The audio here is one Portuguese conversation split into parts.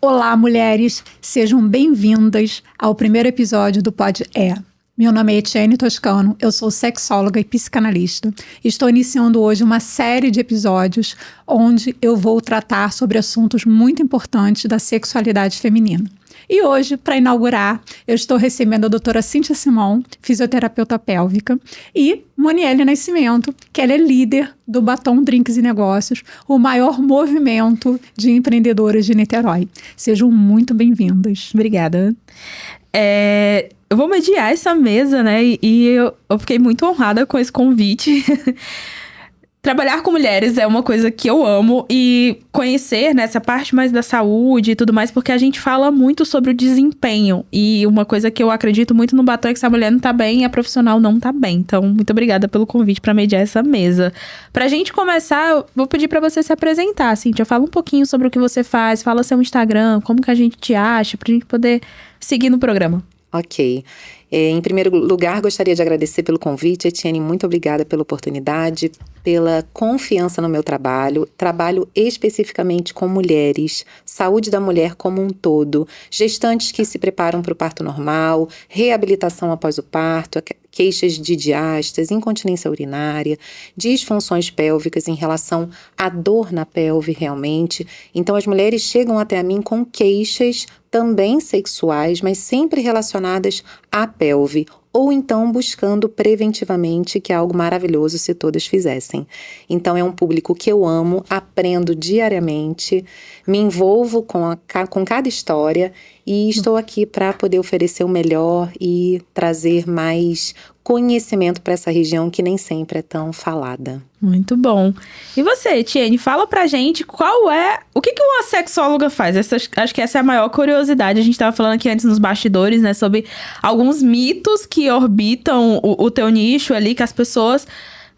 Olá, mulheres! Sejam bem-vindas ao primeiro episódio do Pod É. Meu nome é Etienne Toscano, eu sou sexóloga e psicanalista. Estou iniciando hoje uma série de episódios onde eu vou tratar sobre assuntos muito importantes da sexualidade feminina. E hoje, para inaugurar, eu estou recebendo a doutora Cíntia Simon, fisioterapeuta pélvica, e Moniele Nascimento, que ela é líder do Batom Drinks e Negócios, o maior movimento de empreendedoras de Niterói. Sejam muito bem-vindas. Obrigada. Eu vou mediar essa mesa, né? E eu fiquei muito honrada com esse convite. Trabalhar com mulheres é uma coisa que eu amo e conhecer, né, essa parte mais da saúde e tudo mais, porque a gente fala muito sobre o desempenho. E uma coisa que eu acredito muito no batom é que se a mulher não tá bem, a profissional não tá bem. Então, muito obrigada pelo convite para mediar essa mesa. Pra gente começar, eu vou pedir pra você se apresentar, Cíntia. Fala um pouquinho sobre o que você faz, fala seu Instagram, como que a gente te acha, pra gente poder seguir no programa. Ok. Em primeiro lugar, gostaria de agradecer pelo convite. Etienne, muito obrigada pela oportunidade, pela confiança no meu trabalho. Trabalho especificamente com mulheres, saúde da mulher como um todo, gestantes que se preparam para o parto normal, reabilitação após o parto, queixas de diástase, incontinência urinária, disfunções pélvicas em relação à dor na pelve realmente. Então, as mulheres chegam até mim com queixas também sexuais, mas sempre relacionadas à pelve, ou então buscando preventivamente, que é algo maravilhoso se todas fizessem. Então é um público que eu amo, aprendo diariamente, me envolvo com cada história e estou aqui para poder oferecer o melhor e trazer mais conhecimento para essa região que nem sempre é tão falada. Muito bom. E você, Etienne, fala pra gente o que uma sexóloga faz? Acho que essa é a maior curiosidade. A gente tava falando aqui antes nos bastidores, né, sobre alguns mitos que orbitam o teu nicho ali, que as pessoas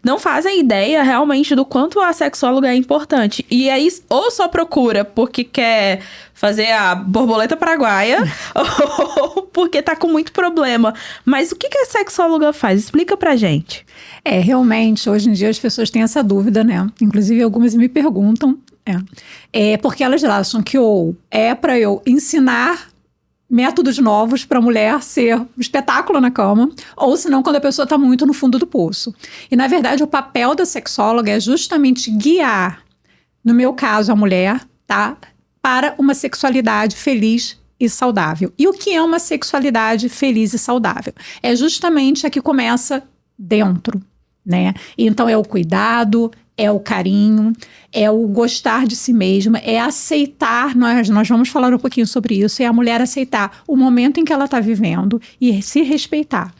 não fazem ideia realmente do quanto a sexóloga é importante. E aí, ou só procura porque quer fazer a borboleta paraguaia, ou porque tá com muito problema. Mas o que a sexóloga faz? Explica pra gente. Realmente, hoje em dia as pessoas têm essa dúvida, né? Inclusive, algumas me perguntam. Porque elas acham que ou é para eu ensinar métodos novos para a mulher ser um espetáculo na cama, ou senão quando a pessoa está muito no fundo do poço. E, na verdade, o papel da sexóloga é justamente guiar, no meu caso, a mulher, tá, para uma sexualidade feliz e saudável. E o que é uma sexualidade feliz e saudável? É justamente a que começa dentro, né? Então, é o cuidado, é o carinho, é o gostar de si mesma, é aceitar, nós vamos falar um pouquinho sobre isso, é a mulher aceitar o momento em que ela está vivendo e se respeitar.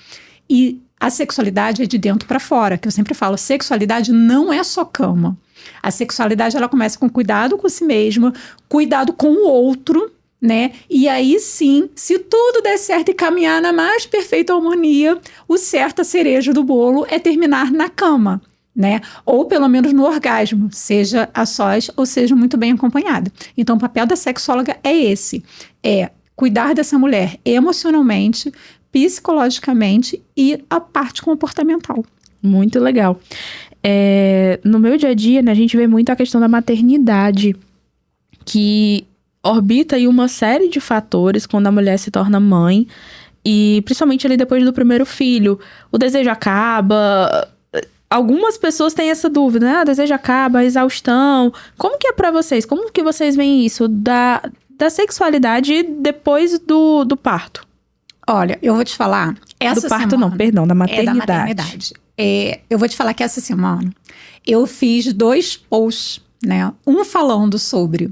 E a sexualidade é de dentro para fora, que eu sempre falo, sexualidade não é só cama. A sexualidade, ela começa com cuidado com si mesma, cuidado com o outro, né? E aí sim, se tudo der certo e caminhar na mais perfeita harmonia, o certo, a cereja do bolo é terminar na cama, né? Ou pelo menos no orgasmo, seja a sós ou seja muito bem acompanhada. Então o papel da sexóloga é esse, é cuidar dessa mulher emocionalmente, psicologicamente e a parte comportamental. Muito legal. No meu dia a dia, né, a gente vê muito a questão da maternidade, que orbita aí uma série de fatores quando a mulher se torna mãe, e principalmente ali depois do primeiro filho, o desejo acaba. Algumas pessoas têm essa dúvida, né? O desejo acaba, a exaustão. Como que é pra vocês? Como que vocês veem isso da sexualidade depois do parto? Olha, eu vou te falar... Do parto não, perdão, da maternidade. Da maternidade. Eu vou te falar que essa semana eu fiz 2 posts, né? Um falando sobre...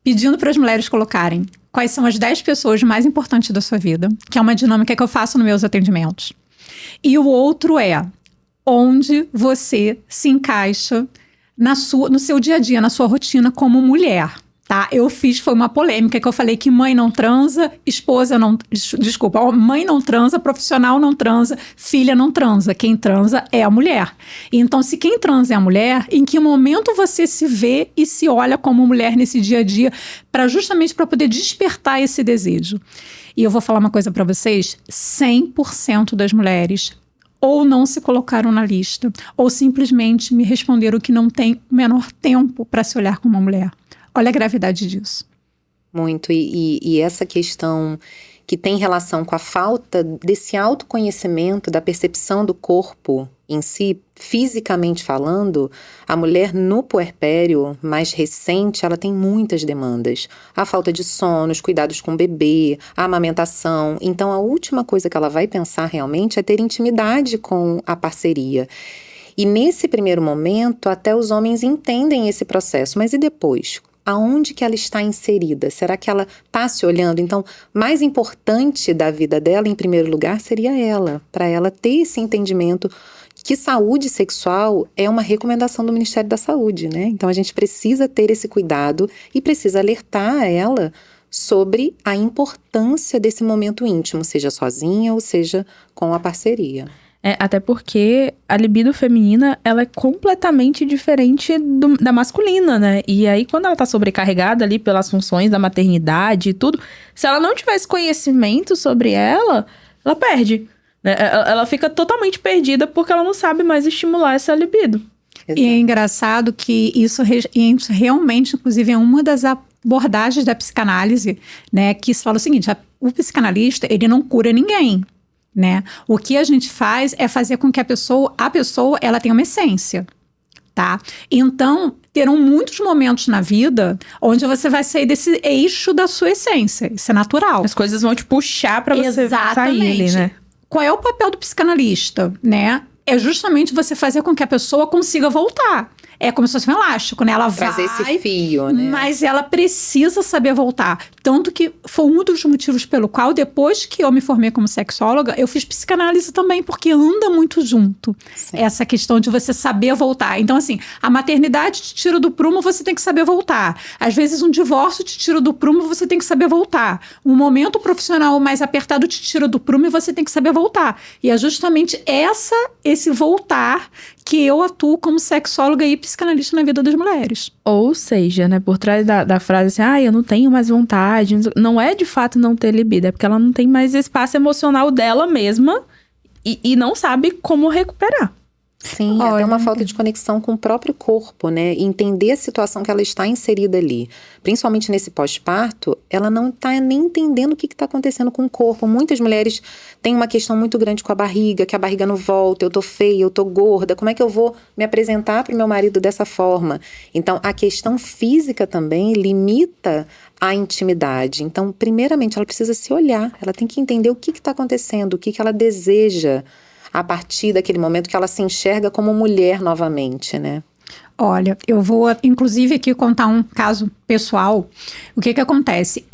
pedindo para as mulheres colocarem quais são as 10 pessoas mais importantes da sua vida, que é uma dinâmica que eu faço nos meus atendimentos. E o outro é... onde você se encaixa no seu dia a dia, na sua rotina como mulher, tá? Foi uma polêmica que eu falei que mãe não transa, mãe não transa, profissional não transa, filha não transa. Quem transa é a mulher. Então, se quem transa é a mulher, em que momento você se vê e se olha como mulher nesse dia a dia, justamente para poder despertar esse desejo? E eu vou falar uma coisa para vocês, 100% das mulheres ou não se colocaram na lista, ou simplesmente me responderam que não tem o menor tempo para se olhar como uma mulher. Olha a gravidade disso. Muito. E essa questão que tem relação com a falta desse autoconhecimento, da percepção do corpo em si, fisicamente falando, a mulher no puerpério mais recente, ela tem muitas demandas. A falta de sono, os cuidados com o bebê, a amamentação. Então, a última coisa que ela vai pensar realmente é ter intimidade com a parceria. E nesse primeiro momento, até os homens entendem esse processo. Mas e depois? Aonde que ela está inserida? Será que ela está se olhando? Então, mais importante da vida dela, em primeiro lugar, seria ela. Para ela ter esse entendimento que saúde sexual é uma recomendação do Ministério da Saúde, né? Então, a gente precisa ter esse cuidado e precisa alertar ela sobre a importância desse momento íntimo, seja sozinha ou seja com a parceria. Até porque a libido feminina, ela é completamente diferente da masculina, né? E aí, quando ela tá sobrecarregada ali pelas funções da maternidade e tudo, se ela não tivesse conhecimento sobre ela perde, né? Ela fica totalmente perdida porque ela não sabe mais estimular essa libido. Exato. E é engraçado que isso realmente, inclusive, é uma das abordagens da psicanálise, né? Que se fala o seguinte, o psicanalista, ele não cura ninguém. Né? O que a gente faz é fazer com que a pessoa ela tenha uma essência, tá? Então, terão muitos momentos na vida onde você vai sair desse eixo da sua essência. Isso é natural. As coisas vão te puxar pra você sair ali, né? Qual é o papel do psicanalista, né? É justamente você fazer com que a pessoa consiga voltar. É como se fosse um elástico, né? Ela trazer vai, esse fio, né? Mas ela precisa saber voltar. Tanto que foi um dos motivos pelo qual, depois que eu me formei como sexóloga, eu fiz psicanálise também, porque anda muito junto. Sim. Essa questão de você saber voltar. Então, assim, a maternidade te tira do prumo, você tem que saber voltar. Às vezes, um divórcio te tira do prumo, você tem que saber voltar. Um momento profissional mais apertado te tira do prumo e você tem que saber voltar. E é justamente esse voltar que eu atuo como sexóloga e psicanalista na vida das mulheres. Ou seja, né, por trás da frase assim, eu não tenho mais vontade, não é de fato não ter libido, é porque ela não tem mais espaço emocional dela mesma e não sabe como recuperar. Sim, até uma falta de conexão com o próprio corpo, né? E entender a situação que ela está inserida ali. Principalmente nesse pós-parto, ela não está nem entendendo o que está acontecendo com o corpo. Muitas mulheres têm uma questão muito grande com a barriga, que a barriga não volta, eu tô feia, eu tô gorda, como é que eu vou me apresentar para o meu marido dessa forma? Então, a questão física também limita a intimidade. Então, primeiramente, ela precisa se olhar, ela tem que entender o que está acontecendo, o que ela deseja a partir daquele momento que ela se enxerga como mulher novamente, né? Olha, eu vou, inclusive, aqui contar um caso pessoal. O que acontece?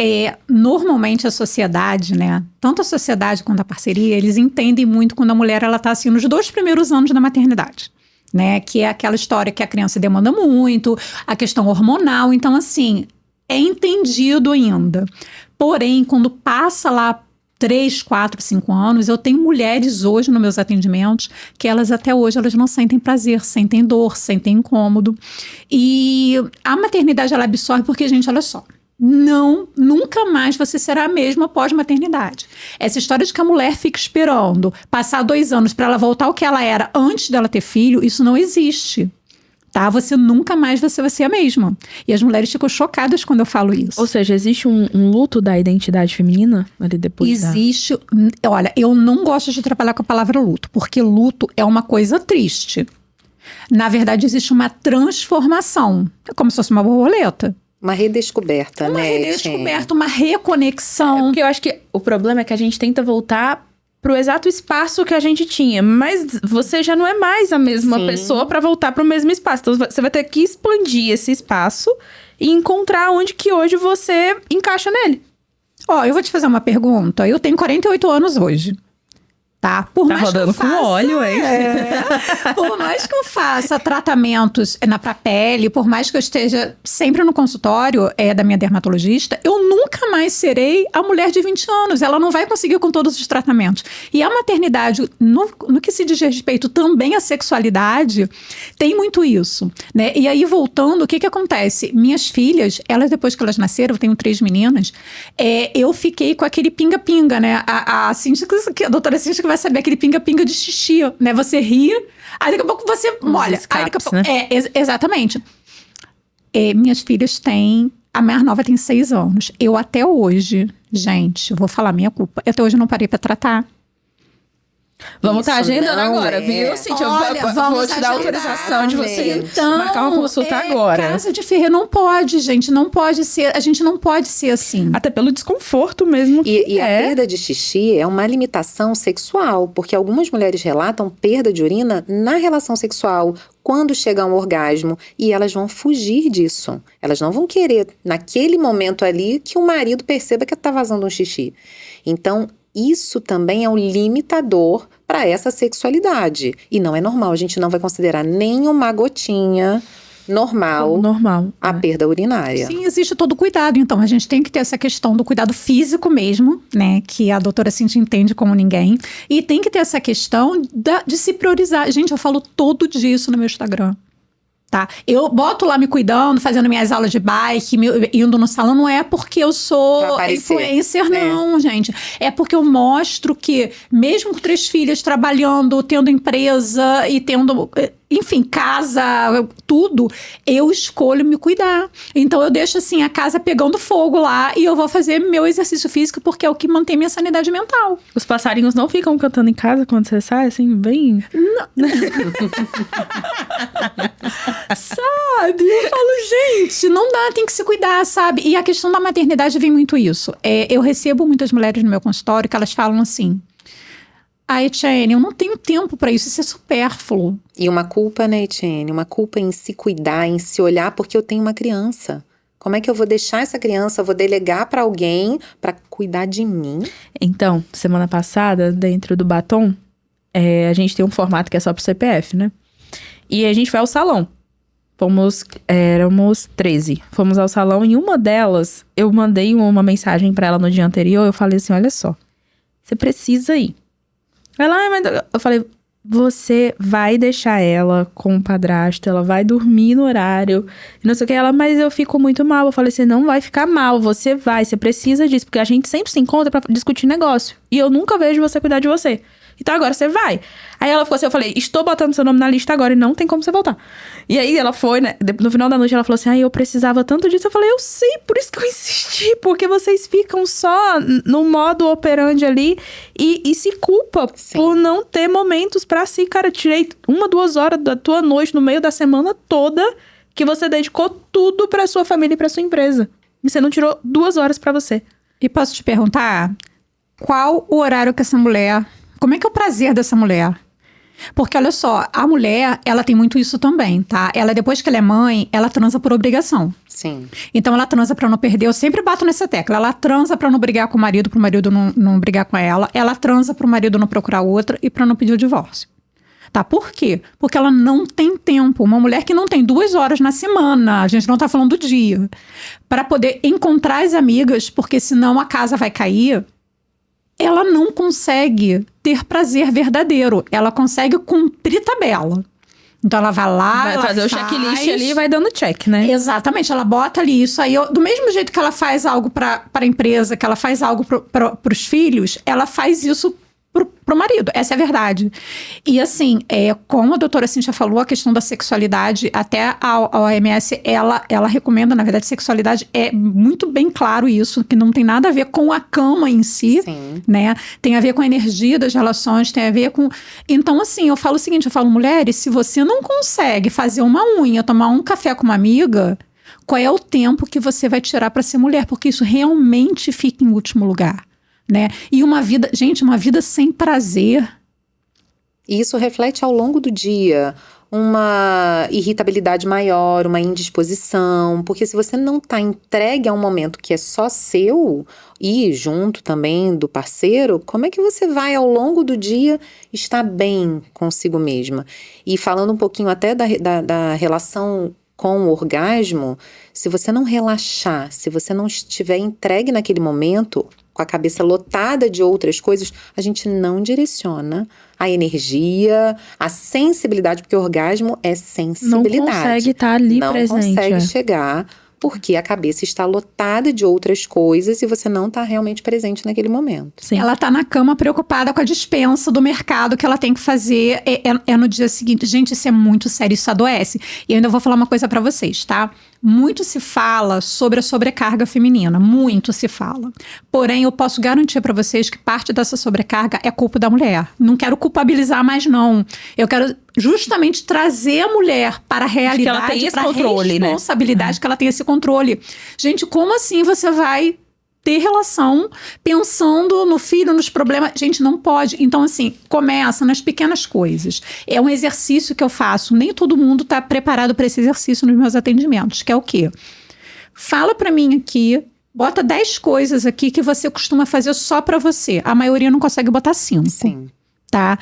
Normalmente a sociedade, né? Tanto a sociedade quanto a parceria, eles entendem muito quando a mulher ela tá assim nos 2 primeiros anos da maternidade. Né? Que é aquela história que a criança demanda muito, a questão hormonal. Então, assim, é entendido ainda. Porém, quando passa lá 3, 4, 5 anos, eu tenho mulheres hoje nos meus atendimentos que elas até hoje elas não sentem prazer, sentem dor, sentem incômodo. E a maternidade ela absorve porque, gente, olha só, nunca mais você será a mesma pós-maternidade. Essa história de que a mulher fica esperando passar 2 anos para ela voltar ao que ela era antes dela ter filho, isso não existe. Tá? Você nunca mais vai ser a mesma. E as mulheres ficam chocadas quando eu falo isso. Ou seja, existe um luto da identidade feminina ali depois? Existe. Olha, eu não gosto de trabalhar com a palavra luto, porque luto é uma coisa triste. Na verdade, existe uma transformação. É como se fosse uma borboleta. Uma redescoberta, né? Uma redescoberta, uma reconexão. Porque eu acho que o problema é que a gente tenta voltar pro exato espaço que a gente tinha, mas você já não é mais a mesma pessoa para voltar pro mesmo espaço. Então você vai ter que expandir esse espaço e encontrar onde que hoje você encaixa nele. Eu vou te fazer uma pergunta. Eu tenho 48 anos hoje. Tá? Por tá mais rodando que eu faça, com óleo, hein? Por mais que eu faça tratamentos pra pele, por mais que eu esteja sempre no consultório da minha dermatologista, eu nunca mais serei a mulher de 20 anos. Ela não vai conseguir com todos os tratamentos. E a maternidade, no que se diz respeito também à sexualidade, tem muito isso, né? E aí, voltando, o que acontece? Minhas filhas, elas depois que elas nasceram, eu tenho 3 meninas, eu fiquei com aquele pinga-pinga, né? A doutora Cíntia vai saber aquele pinga-pinga de xixi, né? Você ri, aí daqui a pouco você molha. Escapes, aí daqui a pouco, né? Exatamente. Minhas filhas têm A mais nova tem 6 anos. Eu até hoje, gente, vou falar minha culpa. Eu até hoje não parei pra tratar. Vamos estar Isso agendando não agora, é. viu, Cíntia? Olha, Eu vamos vou te dar agendar. autorização de você Então, marcar uma consulta agora. Casa de ferreiro não pode, gente. Não pode ser. A gente não pode ser assim. Até pelo desconforto mesmo que E a perda de xixi é uma limitação sexual, porque algumas mulheres relatam perda de urina na relação sexual, quando chega ao orgasmo, e elas vão fugir disso. Elas não vão querer, naquele momento ali, que o marido perceba que está vazando um xixi. Então, isso também é um limitador para essa sexualidade. E não é normal, a gente não vai considerar nem uma gotinha normal a perda urinária. Sim, existe todo o cuidado. Então, a gente tem que ter essa questão do cuidado físico mesmo, né? Que a doutora Cíntia entende como ninguém. E tem que ter essa questão de se priorizar. Gente, eu falo todo dia isso no meu Instagram. Tá? Eu boto lá me cuidando, fazendo minhas aulas de bike, indo no salão, não é porque eu sou influencer, não, gente. É porque eu mostro que, mesmo com 3 filhas, trabalhando, tendo empresa e tendo, enfim, casa, tudo, eu escolho me cuidar. Então, eu deixo, assim, a casa pegando fogo lá e eu vou fazer meu exercício físico porque é o que mantém minha sanidade mental. Os passarinhos não ficam cantando em casa quando você sai, assim, bem... Sabe? Eu falo, gente, não dá, tem que se cuidar, sabe? E a questão da maternidade vem muito isso. Eu recebo muitas mulheres no meu consultório que elas falam assim: ai, Etienne, eu não tenho tempo pra isso é supérfluo. E uma culpa, né, Etienne? Uma culpa em se cuidar, em se olhar, porque eu tenho uma criança. Como é que eu vou deixar essa criança, vou delegar pra alguém pra cuidar de mim? Então, semana passada, dentro do Batom, a gente tem um formato que é só pro CPF, né? E a gente foi ao salão. Éramos 13. Fomos ao salão e uma delas, eu mandei uma mensagem pra ela no dia anterior. Eu falei assim, olha só, você precisa ir. Ela, mas eu falei, você vai deixar ela com o padrasto, ela vai dormir no horário, não sei o que. Ela, mas eu fico muito mal. Eu falei, você não vai ficar mal, você precisa disso, porque a gente sempre se encontra pra discutir negócio. E eu nunca vejo você cuidar de você. Então agora você vai. Aí ela ficou assim, eu falei, estou botando seu nome na lista agora e não tem como você voltar. E aí ela foi, né, no final da noite ela falou assim, eu precisava tanto disso. Eu falei, eu sei, por isso que eu insisti, porque vocês ficam só no modo operandi ali e se culpa por não ter momentos pra si. Cara, eu tirei 1, 2 horas da tua noite no meio da semana toda que você dedicou tudo pra sua família e pra sua empresa. E você não tirou 2 horas pra você. E posso te perguntar, qual o horário que essa mulher... Como é que é o prazer dessa mulher? Porque, olha só, a mulher, ela tem muito isso também, tá? Ela, depois que ela é mãe, ela transa por obrigação. Sim. Então, ela transa pra não perder. Eu sempre bato nessa tecla. Ela transa pra não brigar com o marido, pro marido não brigar com ela. Ela transa pro marido não procurar outra e pra não pedir o divórcio. Tá? Por quê? Porque ela não tem tempo. Uma mulher que não tem 2 horas na semana, a gente não tá falando do dia, pra poder encontrar as amigas, porque senão a casa vai cair... Ela não consegue ter prazer verdadeiro. Ela consegue cumprir tabela. Então, ela vai lá, vai ela fazer o checklist ali e vai dando check, né? Exatamente. Ela bota ali isso aí. Do mesmo jeito que ela faz algo para a empresa, que ela faz algo para os filhos, ela faz isso pro marido. Essa é a verdade. E assim, como a doutora Cíntia falou, a questão da sexualidade, até a OMS, ela recomenda, na verdade, sexualidade é muito bem claro isso, que não tem nada a ver com a cama em si, Sim. né? Tem a ver com a energia das relações, tem a ver com... Então, assim, eu falo o seguinte, mulheres, se você não consegue fazer uma unha, tomar um café com uma amiga, qual é o tempo que você vai tirar para ser mulher? Porque isso realmente fica em último lugar. Né? E uma vida, gente, uma vida sem prazer. E isso reflete ao longo do dia uma irritabilidade maior, uma indisposição, porque se você não está entregue a um momento que é só seu e junto também do parceiro, como é que você vai ao longo do dia estar bem consigo mesma? E falando um pouquinho até da relação com o orgasmo, se você não relaxar, se você não estiver entregue naquele momento, com a cabeça lotada de outras coisas, a gente não direciona a energia, a sensibilidade, porque o orgasmo é sensibilidade. Não consegue estar ali presente. Não consegue chegar, porque a cabeça está lotada de outras coisas e você não está realmente presente naquele momento. Sim. Ela está na cama preocupada com a dispensa do mercado que ela tem que fazer no dia seguinte. Gente, isso é muito sério, isso adoece. E eu ainda vou falar uma coisa para vocês, tá? muito se fala sobre a sobrecarga feminina, muito se fala. Porém, eu posso garantir para vocês que parte dessa sobrecarga é culpa da mulher. Não quero culpabilizar mais, não. Eu quero justamente trazer a mulher para a realidade, para a responsabilidade, que ela tenha esse controle. Gente, como assim você vai ter relação pensando no filho, nos problemas? Gente, não pode. Então, assim, começa nas pequenas coisas. É um exercício que eu faço. Nem todo mundo está preparado para esse exercício nos meus atendimentos, que é o quê? Fala para mim aqui, bota 10 coisas aqui que você costuma fazer só para você. A maioria não consegue botar 5. Sim. Tá?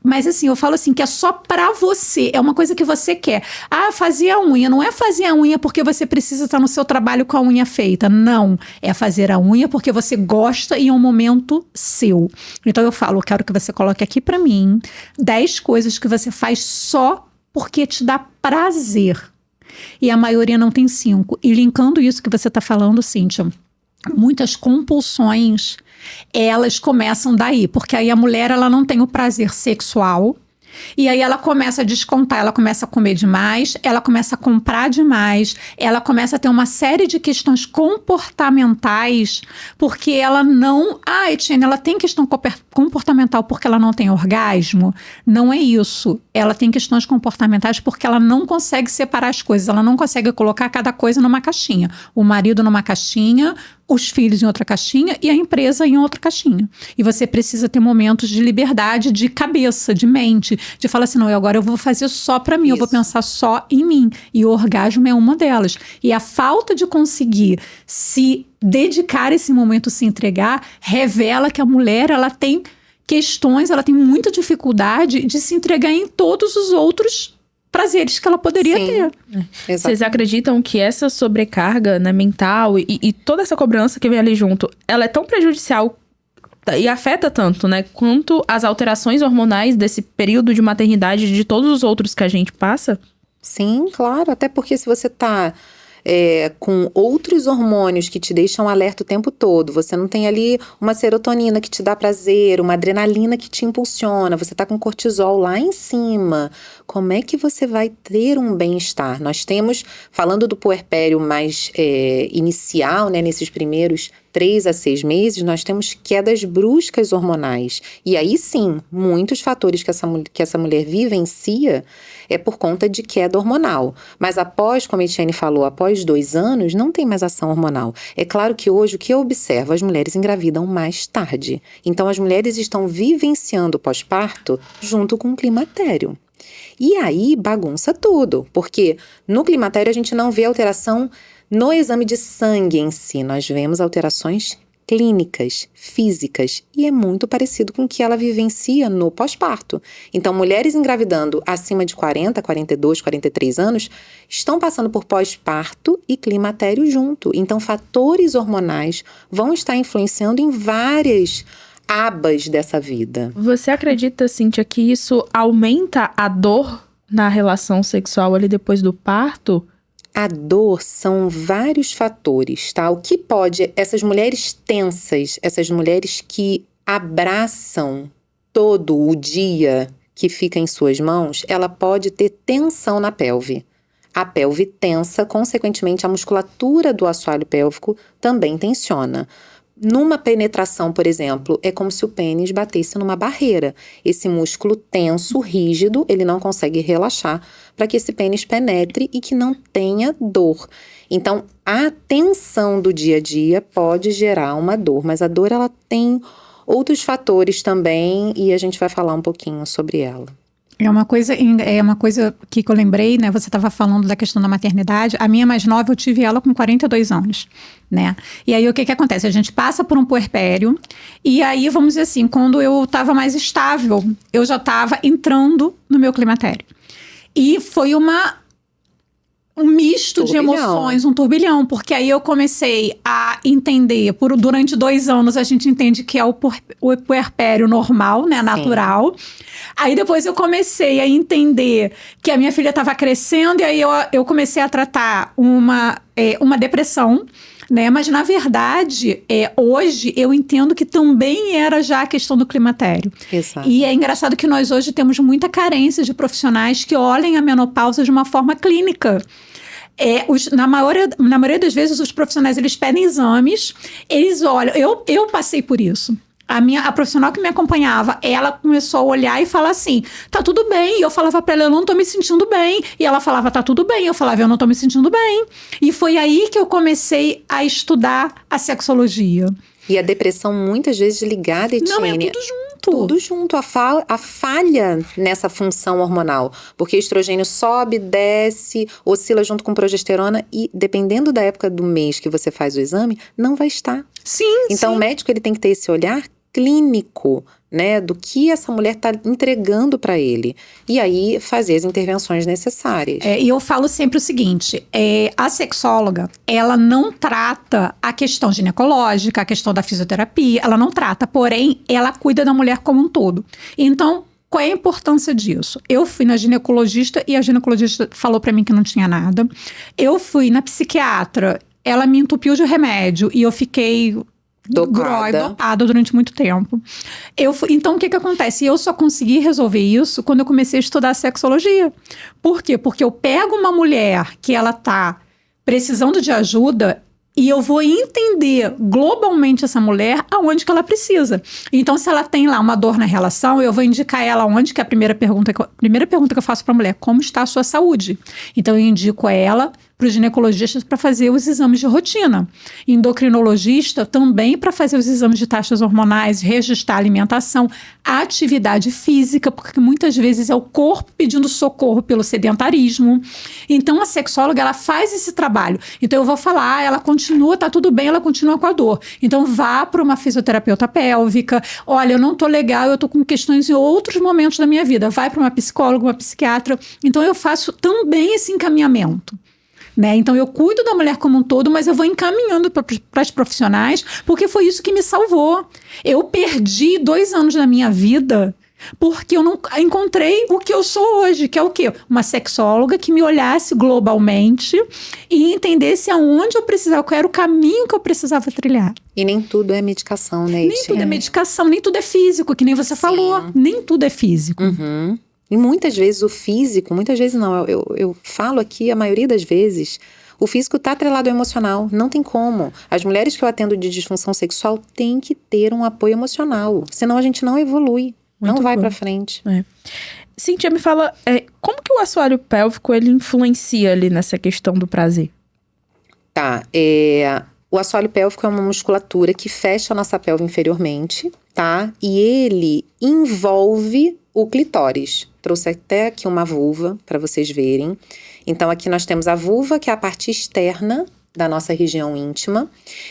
Mas assim, eu falo assim, que é só pra você, é uma coisa que você quer. Ah, fazer a unha, não é fazer a unha porque você precisa estar no seu trabalho com a unha feita, não. É fazer a unha porque você gosta e é um momento seu. Então eu falo, eu quero que você coloque aqui pra mim 10 coisas que você faz só porque te dá prazer. E a maioria não tem 5. E linkando isso que você tá falando, Cíntia, muitas compulsões, elas começam daí, porque aí a mulher, ela não tem o prazer sexual, e aí ela começa a descontar, ela começa a comer demais, ela começa a comprar demais, ela começa a ter uma série de questões comportamentais, porque ela não... Ah, Etienne, ela tem questão comportamental porque ela não tem orgasmo? Não é isso. Ela tem questões comportamentais porque ela não consegue separar as coisas, ela não consegue colocar cada coisa numa caixinha. O marido numa caixinha, os filhos em outra caixinha e a empresa em outra caixinha. E você precisa ter momentos de liberdade de cabeça, de mente, de falar assim, não, agora eu vou fazer só pra mim, eu vou pensar só em mim. E o orgasmo é uma delas. E a falta de conseguir se dedicar a esse momento, se entregar, revela que a mulher, ela tem questões, ela tem muita dificuldade de se entregar em todos os outros prazeres que ela poderia ter. Vocês acreditam que essa sobrecarga, né, mental e toda essa cobrança que vem ali junto, ela é tão prejudicial e afeta tanto, né, quanto as alterações hormonais desse período de maternidade de todos os outros que a gente passa? Sim, claro. Até porque se você tá com outros hormônios que te deixam alerta o tempo todo, você não tem ali uma serotonina que te dá prazer, uma adrenalina que te impulsiona, você tá com cortisol lá em cima, como é que você vai ter um bem-estar? Nós temos, falando do puerpério mais inicial, né, nesses primeiros 3 a 6 meses, nós temos quedas bruscas hormonais. E aí sim, muitos fatores que essa mulher vivencia é por conta de queda hormonal. Mas após, como a Etienne falou, após 2 anos, não tem mais ação hormonal. É claro que hoje o que eu observo, as mulheres engravidam mais tarde. Então as mulheres estão vivenciando o pós-parto junto com o climatério. E aí bagunça tudo, porque no climatério a gente não vê alteração no exame de sangue em si, nós vemos alterações clínicas, físicas, e é muito parecido com o que ela vivencia no pós-parto. Então, mulheres engravidando acima de 40, 42, 43 anos estão passando por pós-parto e climatério junto. Então, fatores hormonais vão estar influenciando em várias abas dessa vida. Você acredita, Cíntia, que isso aumenta a dor na relação sexual ali depois do parto? A dor são vários fatores, tá? O que pode... Essas mulheres tensas, essas mulheres que abraçam todo o dia que fica em suas mãos, ela pode ter tensão na pelve. A pelve tensa, consequentemente, a musculatura do assoalho pélvico também tensiona. Numa penetração, por exemplo, é como se o pênis batesse numa barreira. Esse músculo tenso, rígido, ele não consegue relaxar para que esse pênis penetre e que não tenha dor. Então, a tensão do dia a dia pode gerar uma dor, mas a dor ela tem outros fatores também e a gente vai falar um pouquinho sobre ela. É uma coisa que eu lembrei, né? Você estava falando da questão da maternidade. A minha mais nova, eu tive ela com 42 anos, né? E aí, o que acontece? A gente passa por um puerpério e aí, vamos dizer assim, quando eu estava mais estável, eu já estava entrando no meu climatério. E foi um misto de emoções, um turbilhão, porque aí eu comecei a entender, durante 2 anos a gente entende que é o puerpério normal, né, natural. Aí depois eu comecei a entender que a minha filha estava crescendo e aí eu comecei a tratar uma depressão, né, mas na verdade, hoje eu entendo que também era já a questão do climatério. Exato. E é engraçado que nós hoje temos muita carência de profissionais que olhem a menopausa de uma forma clínica. Na maioria das vezes, os profissionais, eles pedem exames, eles olham... Eu passei por isso. A profissional que me acompanhava, ela começou a olhar e falar assim, tá tudo bem. E eu falava pra ela, eu não tô me sentindo bem. E ela falava, tá tudo bem. Eu falava, eu não tô me sentindo bem. E foi aí que eu comecei a estudar a sexologia. E a depressão muitas vezes ligada, Etienne. Não, é tudo junto. Tudo junto, a falha nessa função hormonal. Porque estrogênio sobe, desce, oscila junto com progesterona e, dependendo da época do mês que você faz o exame, não vai estar. Sim, Então, sim. o médico ele tem que ter esse olhar clínico, né, do que essa mulher está entregando para ele. E aí, fazer as intervenções necessárias. E eu falo sempre o seguinte, a sexóloga, ela não trata a questão ginecológica, a questão da fisioterapia, ela não trata, porém, ela cuida da mulher como um todo. Então, qual é a importância disso? Eu fui na ginecologista e a ginecologista falou para mim que não tinha nada. Eu fui na psiquiatra, ela me entupiu de remédio e eu fiquei... dopada durante muito tempo. Então, o que acontece? Eu só consegui resolver isso quando eu comecei a estudar sexologia. Por quê? Porque eu pego uma mulher que ela tá precisando de ajuda e eu vou entender globalmente essa mulher aonde que ela precisa. Então, se ela tem lá uma dor na relação, eu vou indicar ela onde, que é a primeira pergunta que eu faço para a mulher, como está a sua saúde? Então, eu indico ela para os ginecologistas para fazer os exames de rotina. Endocrinologista também para fazer os exames de taxas hormonais, registrar a alimentação, a atividade física, porque muitas vezes é o corpo pedindo socorro pelo sedentarismo. Então, a sexóloga, ela faz esse trabalho. Então, eu vou falar, ela continua, tá tudo bem, ela continua com a dor. Então, vá para uma fisioterapeuta pélvica. Olha, eu não tô legal, eu tô com questões em outros momentos da minha vida. Vai para uma psicóloga, uma psiquiatra. Então, eu faço também esse encaminhamento. Né? Então, eu cuido da mulher como um todo, mas eu vou encaminhando para as profissionais, porque foi isso que me salvou. Eu perdi 2 anos da minha vida porque eu não encontrei o que eu sou hoje, que é o quê? Uma sexóloga que me olhasse globalmente e entendesse aonde eu precisava, qual era o caminho que eu precisava trilhar. E nem tudo é medicação, né? Nem tudo é medicação, nem tudo é físico, que nem você falou. Nem tudo é físico. Uhum. E muitas vezes o físico, muitas vezes não, eu falo aqui, a maioria das vezes, o físico está atrelado ao emocional, não tem como. As mulheres que eu atendo de disfunção sexual têm que ter um apoio emocional, senão a gente não evolui, não vai para frente. Cíntia, me fala, como que o assoalho pélvico, ele influencia ali nessa questão do prazer? Tá, o assoalho pélvico é uma musculatura que fecha a nossa pelve inferiormente, tá? E ele envolve o clitóris. Trouxe até aqui uma vulva para vocês verem. Então, aqui nós temos a vulva, que é a parte externa da nossa região íntima.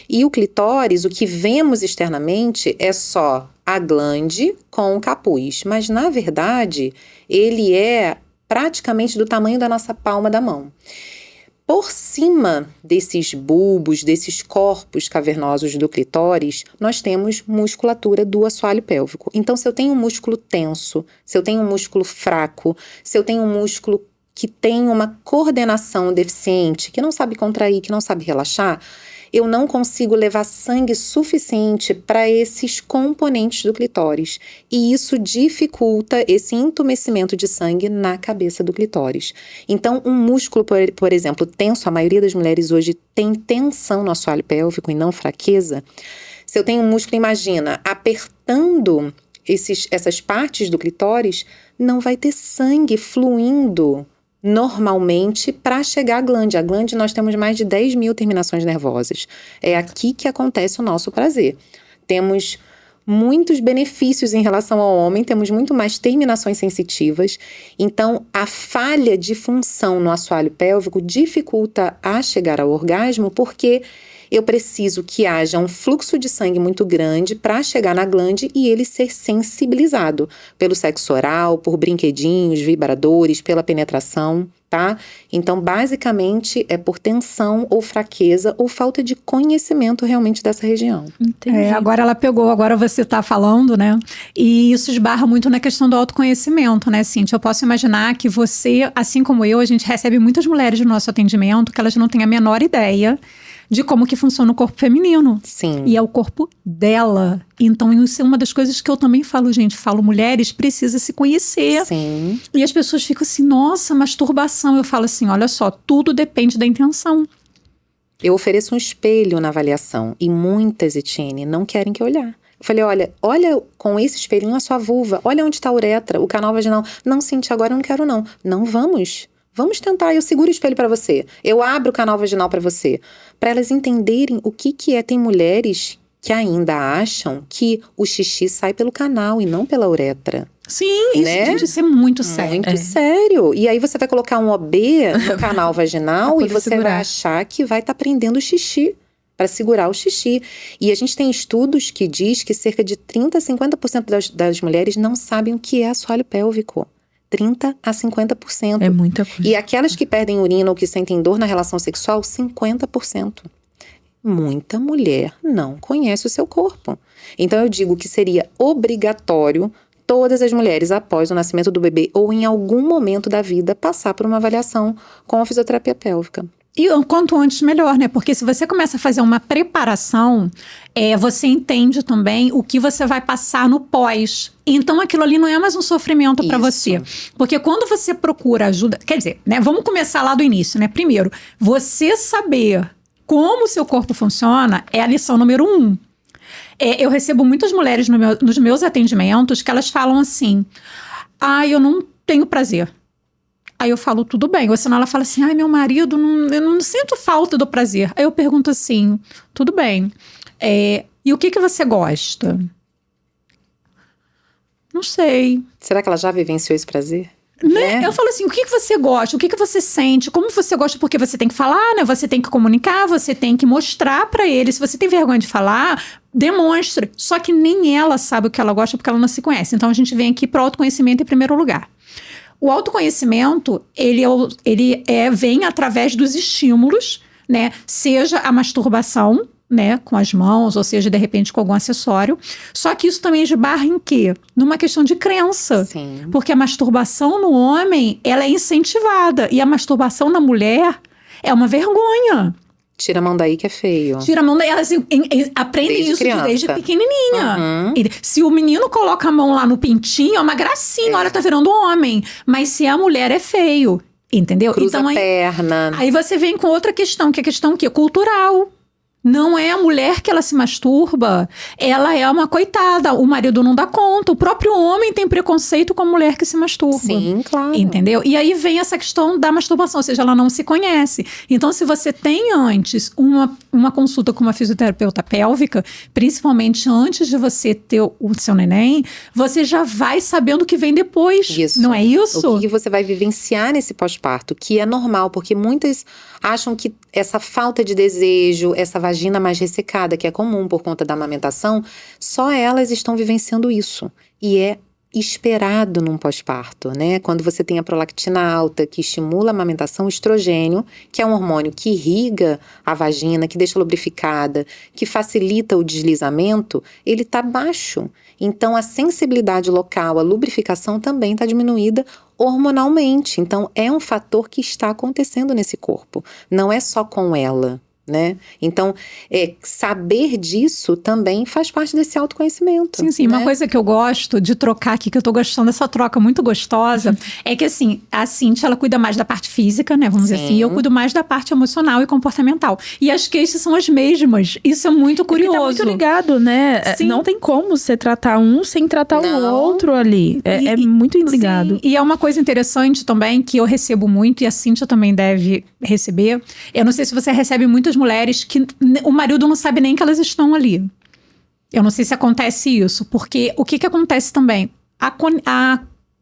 E o clitóris, o que vemos externamente, é só a glande com o capuz. Mas, na verdade, ele é praticamente do tamanho da nossa palma da mão. Por cima desses bulbos, desses corpos cavernosos do clitóris, nós temos musculatura do assoalho pélvico. Então, se eu tenho um músculo tenso, se eu tenho um músculo fraco, se eu tenho um músculo que tem uma coordenação deficiente, que não sabe contrair, que não sabe relaxar, eu não consigo levar sangue suficiente para esses componentes do clitóris. E isso dificulta esse entumecimento de sangue na cabeça do clitóris. Então, um músculo, por exemplo, tenso, a maioria das mulheres hoje tem tensão no assoalho pélvico e não fraqueza. Se eu tenho um músculo, imagina, apertando essas partes do clitóris, não vai ter sangue fluindo normalmente para chegar à glande. A glande, nós temos mais de 10 mil terminações nervosas. É aqui que acontece o nosso prazer. Temos muitos benefícios em relação ao homem, temos muito mais terminações sensitivas. Então, a falha de função no assoalho pélvico dificulta a chegar ao orgasmo, porque eu preciso que haja um fluxo de sangue muito grande para chegar na glande e ele ser sensibilizado pelo sexo oral, por brinquedinhos, vibradores, pela penetração, tá? Então, basicamente, é por tensão ou fraqueza ou falta de conhecimento realmente dessa região. Entendi. Agora você tá falando, né? E isso esbarra muito na questão do autoconhecimento, né, Cíntia? Eu posso imaginar que você, assim como eu, a gente recebe muitas mulheres no nosso atendimento que elas não têm a menor ideia de como que funciona o corpo feminino. Sim. E é o corpo dela. Então, isso é uma das coisas que eu também falo, gente. Falo, mulheres precisam se conhecer. Sim. E as pessoas ficam assim, nossa, masturbação. Eu falo assim, olha só, tudo depende da intenção. Eu ofereço um espelho na avaliação. E muitas, Etienne, não querem que eu olhar. Eu falei, olha com esse espelhinho a sua vulva. Olha onde está a uretra, o canal vaginal. Não, Cintia, agora eu não quero não. Não, vamos. Vamos tentar, eu seguro o espelho pra você. Eu abro o canal vaginal pra você. Pra elas entenderem o que é. Tem mulheres que ainda acham que o xixi sai pelo canal e não pela uretra. Sim, isso, né? gente, isso é muito sério. Muito sério. E aí você vai colocar um OB no canal vaginal e você vai achar que vai estar prendendo o xixi. Para segurar o xixi. E a gente tem estudos que diz que cerca de 30% a 50% das mulheres não sabem o que é assoalho pélvico. 30% a 50%. É muita coisa. E aquelas que perdem urina ou que sentem dor na relação sexual, 50%. Muita mulher não conhece o seu corpo. Então eu digo que seria obrigatório todas as mulheres, após o nascimento do bebê ou em algum momento da vida, passar por uma avaliação com a fisioterapia pélvica. E quanto antes, melhor, né? Porque se você começa a fazer uma preparação, você entende também o que você vai passar no pós. Então, aquilo ali não é mais um sofrimento para você. Porque quando você procura ajuda... Quer dizer, né? Vamos começar lá do início, né? Primeiro, você saber como o seu corpo funciona é a lição número 1. Eu recebo muitas mulheres nos meus atendimentos que elas falam assim, eu não tenho prazer. Aí eu falo, tudo bem. Ou senão ela fala assim, meu marido, eu não sinto falta do prazer. Aí eu pergunto assim, tudo bem. E o que você gosta? Não sei. Será que ela já vivenciou esse prazer? Né? Eu falo assim, o que você gosta? O que você sente? Como você gosta? Porque você tem que falar, né? Você tem que comunicar, você tem que mostrar pra ele. Se você tem vergonha de falar, demonstre. Só que nem ela sabe o que ela gosta porque ela não se conhece. Então a gente vem aqui pro autoconhecimento em primeiro lugar. O autoconhecimento, ele vem através dos estímulos, né? Seja a masturbação, né? Com as mãos, ou seja, de repente com algum acessório. Só que isso também esbarra em quê? Numa questão de crença. Sim. Porque a masturbação no homem, ela é incentivada. E a masturbação na mulher é uma vergonha. Tira a mão daí que é feio. Tira a mão daí. Elas aprendem Desde isso criança. desde pequenininha. Uhum. Se o menino coloca a mão lá no pintinho, é uma gracinha. Olha, tá virando homem. Mas se a mulher é feio, entendeu? Cruza então, a perna. Aí você vem com outra questão, que é a questão que cultural. Não é a mulher que ela se masturba, ela é uma coitada, o marido não dá conta, o próprio homem tem preconceito com a mulher que se masturba. Sim, claro. Entendeu? E aí vem essa questão da masturbação, ou seja, ela não se conhece. Então, se você tem antes uma consulta com uma fisioterapeuta pélvica, principalmente antes de você ter o seu neném, você já vai sabendo o que vem depois. Isso. Não é isso? O que você vai vivenciar nesse pós-parto, que é normal, porque muitas acham que essa falta de desejo, essa vagina mais ressecada, que é comum por conta da amamentação, só elas estão vivenciando isso. E é esperado num pós-parto, né? Quando você tem a prolactina alta, que estimula a amamentação, o estrogênio, que é um hormônio que irriga a vagina, que deixa lubrificada, que facilita o deslizamento, ele está baixo. Então, a sensibilidade local, a lubrificação também está diminuída hormonalmente. Então, é um fator que está acontecendo nesse corpo. Não é só com ela, né? Então, saber disso também faz parte desse autoconhecimento. Sim, né? Uma coisa que eu gosto de trocar aqui, que eu tô gostando dessa troca muito gostosa, é que assim, a Cintia, ela cuida mais da parte física, né? Vamos dizer assim, e eu cuido mais da parte emocional e comportamental. E as queixas são as mesmas. Isso é muito curioso. Tá muito ligado, né? Sim. Não tem como você tratar um sem tratar o outro ali. É muito ligado. Sim, e é uma coisa interessante também, que eu recebo muito, e a Cintia também deve receber. Eu não sei se você recebe muitas mulheres que o marido não sabe nem que elas estão ali. Eu não sei se acontece isso, porque o que acontece também? A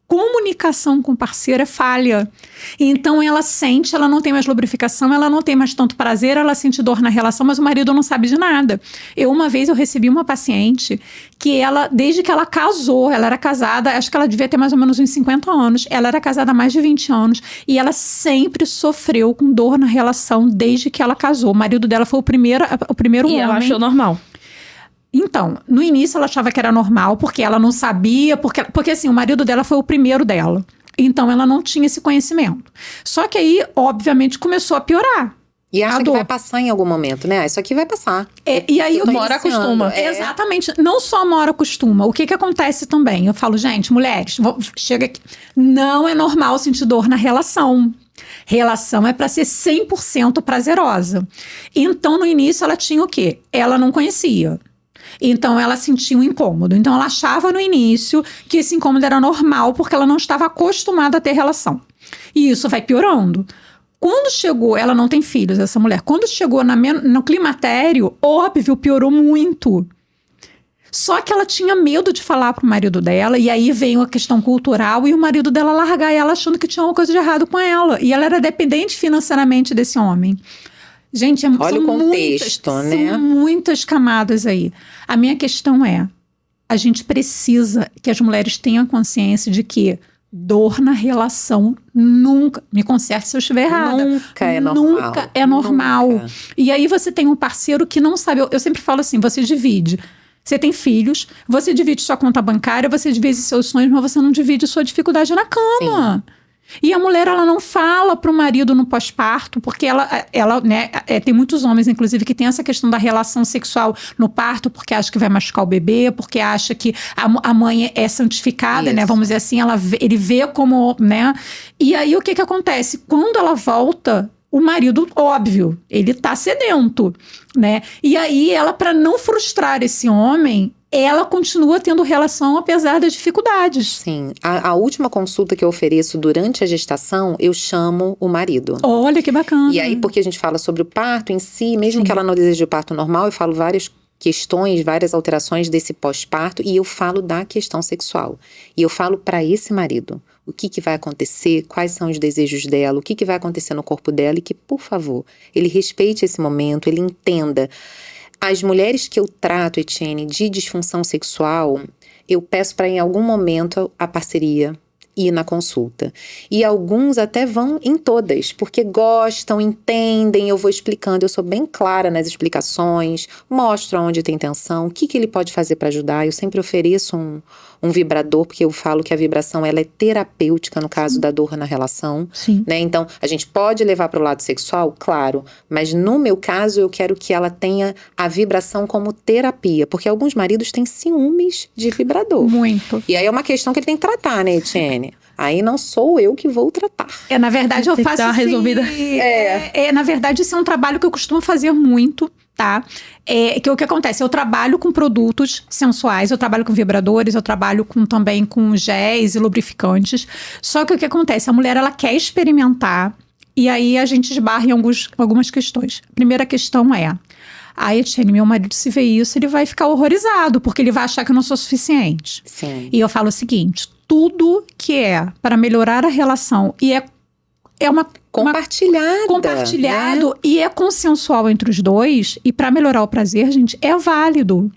comunicação com o parceiro é falha. Então ela sente, ela não tem mais lubrificação, ela não tem mais tanto prazer, ela sente dor na relação, mas o marido não sabe de nada. Uma vez eu recebi uma paciente que ela, desde que ela casou, ela era casada, acho que ela devia ter mais ou menos uns 50 anos, ela era casada há mais de 20 anos, e ela sempre sofreu com dor na relação desde que ela casou. O marido dela foi o primeiro homem. E ela achou normal. Então, no início ela achava que era normal, porque ela não sabia, porque assim, o marido dela foi o primeiro dela. Então, ela não tinha esse conhecimento. Só que aí, obviamente, começou a piorar. E acha A que dor. vai passar em algum momento, né? Isso aqui vai passar. E aí eu tô Uma hora iniciando. acostuma. Exatamente. Não só uma hora costuma. O que acontece também? Eu falo, gente, mulheres, chega aqui. Não é normal sentir dor na relação. Relação é para ser 100% prazerosa. Então, no início, ela tinha o quê? Ela não conhecia. Então, ela sentia um incômodo. Então, ela achava no início que esse incômodo era normal porque ela não estava acostumada a ter relação. E isso vai piorando. Quando chegou, ela não tem filhos, essa mulher. Quando chegou no climatério, óbvio, piorou muito. Só que ela tinha medo de falar pro marido dela, e aí veio a questão cultural, e o marido dela largar ela achando que tinha uma coisa de errado com ela. E ela era dependente financeiramente desse homem. Gente, Olha o contexto, né? São muitas camadas aí. A minha questão é, a gente precisa que as mulheres tenham consciência de que dor na relação nunca, me conserte se eu estiver errada. Nunca é normal. Nunca é normal. Nunca. E aí você tem um parceiro que não sabe, eu sempre falo assim, você divide. Você tem filhos, você divide sua conta bancária, você divide seus sonhos, mas você não divide sua dificuldade na cama. Sim. E a mulher, ela não fala pro marido no pós-parto, porque ela né, tem muitos homens, inclusive, que tem essa questão da relação sexual no parto, porque acha que vai machucar o bebê, porque acha que a mãe é santificada, Isso. né? Vamos dizer assim, ele vê como, né? E aí, o que acontece? Quando ela volta, o marido, óbvio, ele tá sedento, né? E aí, ela, para não frustrar esse homem, ela continua tendo relação apesar das dificuldades. Sim. A última consulta que eu ofereço durante a gestação, eu chamo o marido. Olha que bacana. E aí, porque a gente fala sobre o parto em si, mesmo Sim. que ela não deseje o parto normal, eu falo várias questões, várias alterações desse pós-parto, e eu falo da questão sexual. E eu falo para esse marido o que vai acontecer, quais são os desejos dela, o que vai acontecer no corpo dela, e que, por favor, ele respeite esse momento, ele entenda. As mulheres que eu trato, Etienne, de disfunção sexual, eu peço para em algum momento a parceria ir na consulta. E alguns até vão em todas, porque gostam, entendem, eu vou explicando, eu sou bem clara nas explicações, mostro onde tem tensão, o que ele pode fazer para ajudar. Eu sempre ofereço um vibrador, porque eu falo que a vibração ela é terapêutica no caso da dor na relação. Sim. Né? Então, a gente pode levar para o lado sexual? Claro, mas no meu caso eu quero que ela tenha a vibração como terapia, porque alguns maridos têm ciúmes de vibrador. Muito. E aí é uma questão que ele tem que tratar, né, Etienne? Aí não sou eu que vou tratar. Na verdade, eu Tem que faço dar uma resolvida. Na verdade, isso é um trabalho que eu costumo fazer muito, tá? Que o que acontece? Eu trabalho com produtos sensuais, eu trabalho com vibradores, eu trabalho também com géis e lubrificantes. Só que o que acontece? A mulher, ela quer experimentar, e aí a gente esbarra em algumas questões. A primeira questão é: Etienne, meu marido, se vê isso, ele vai ficar horrorizado, porque ele vai achar que eu não sou suficiente. Sim. E eu falo o seguinte: tudo que é para melhorar a relação e é uma compartilhado, né? E é consensual entre os dois, e para melhorar o prazer, gente, é válido.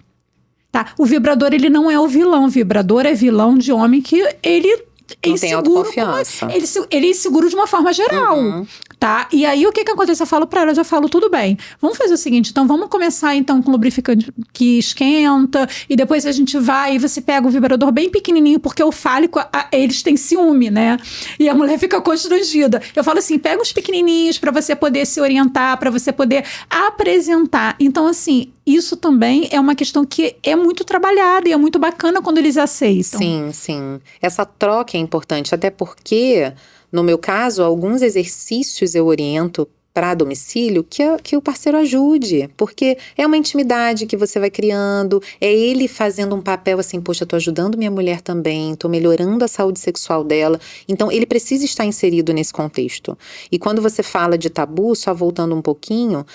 Tá? O vibrador, ele não é o vilão. O vibrador é vilão de homem que ele é não tem autoconfiança. Ele é inseguro de uma forma geral. Uhum. Tá? E aí, o que acontece? Eu falo pra ela, eu já falo, tudo bem. Vamos fazer o seguinte, então vamos começar então com o lubrificante que esquenta, e depois a gente vai e você pega o vibrador bem pequenininho, porque o fálico, eles têm ciúme, né? E a mulher fica constrangida. Eu falo assim, pega os pequenininhos pra você poder se orientar, pra você poder apresentar. Então, assim, isso também é uma questão que é muito trabalhada e é muito bacana quando eles aceitam. Sim, sim. Essa troca é importante, até porque, no meu caso, alguns exercícios eu oriento para domicílio que o parceiro ajude, porque é uma intimidade que você vai criando, é ele fazendo um papel assim, poxa, tô ajudando minha mulher também, tô melhorando a saúde sexual dela, então ele precisa estar inserido nesse contexto. E quando você fala de tabu, só voltando um pouquinho,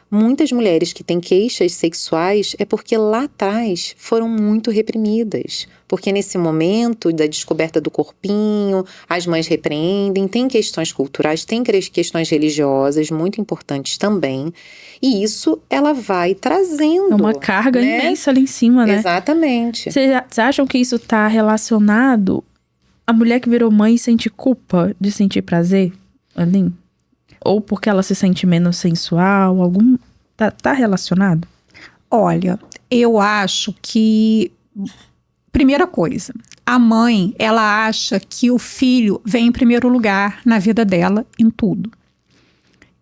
muitas mulheres que têm queixas sexuais é porque lá atrás foram muito reprimidas. Porque nesse momento da descoberta do corpinho, as mães repreendem, tem questões culturais, tem questões religiosas muito importantes também. E isso ela vai trazendo. É uma carga, né? Imensa ali em cima, né? Exatamente. Vocês acham que isso tá relacionado? A mulher que virou mãe sente culpa de sentir prazer ali? Ou porque ela se sente menos sensual? Tá relacionado? Olha, eu acho que, primeira coisa, a mãe, ela acha que o filho vem em primeiro lugar na vida dela, em tudo.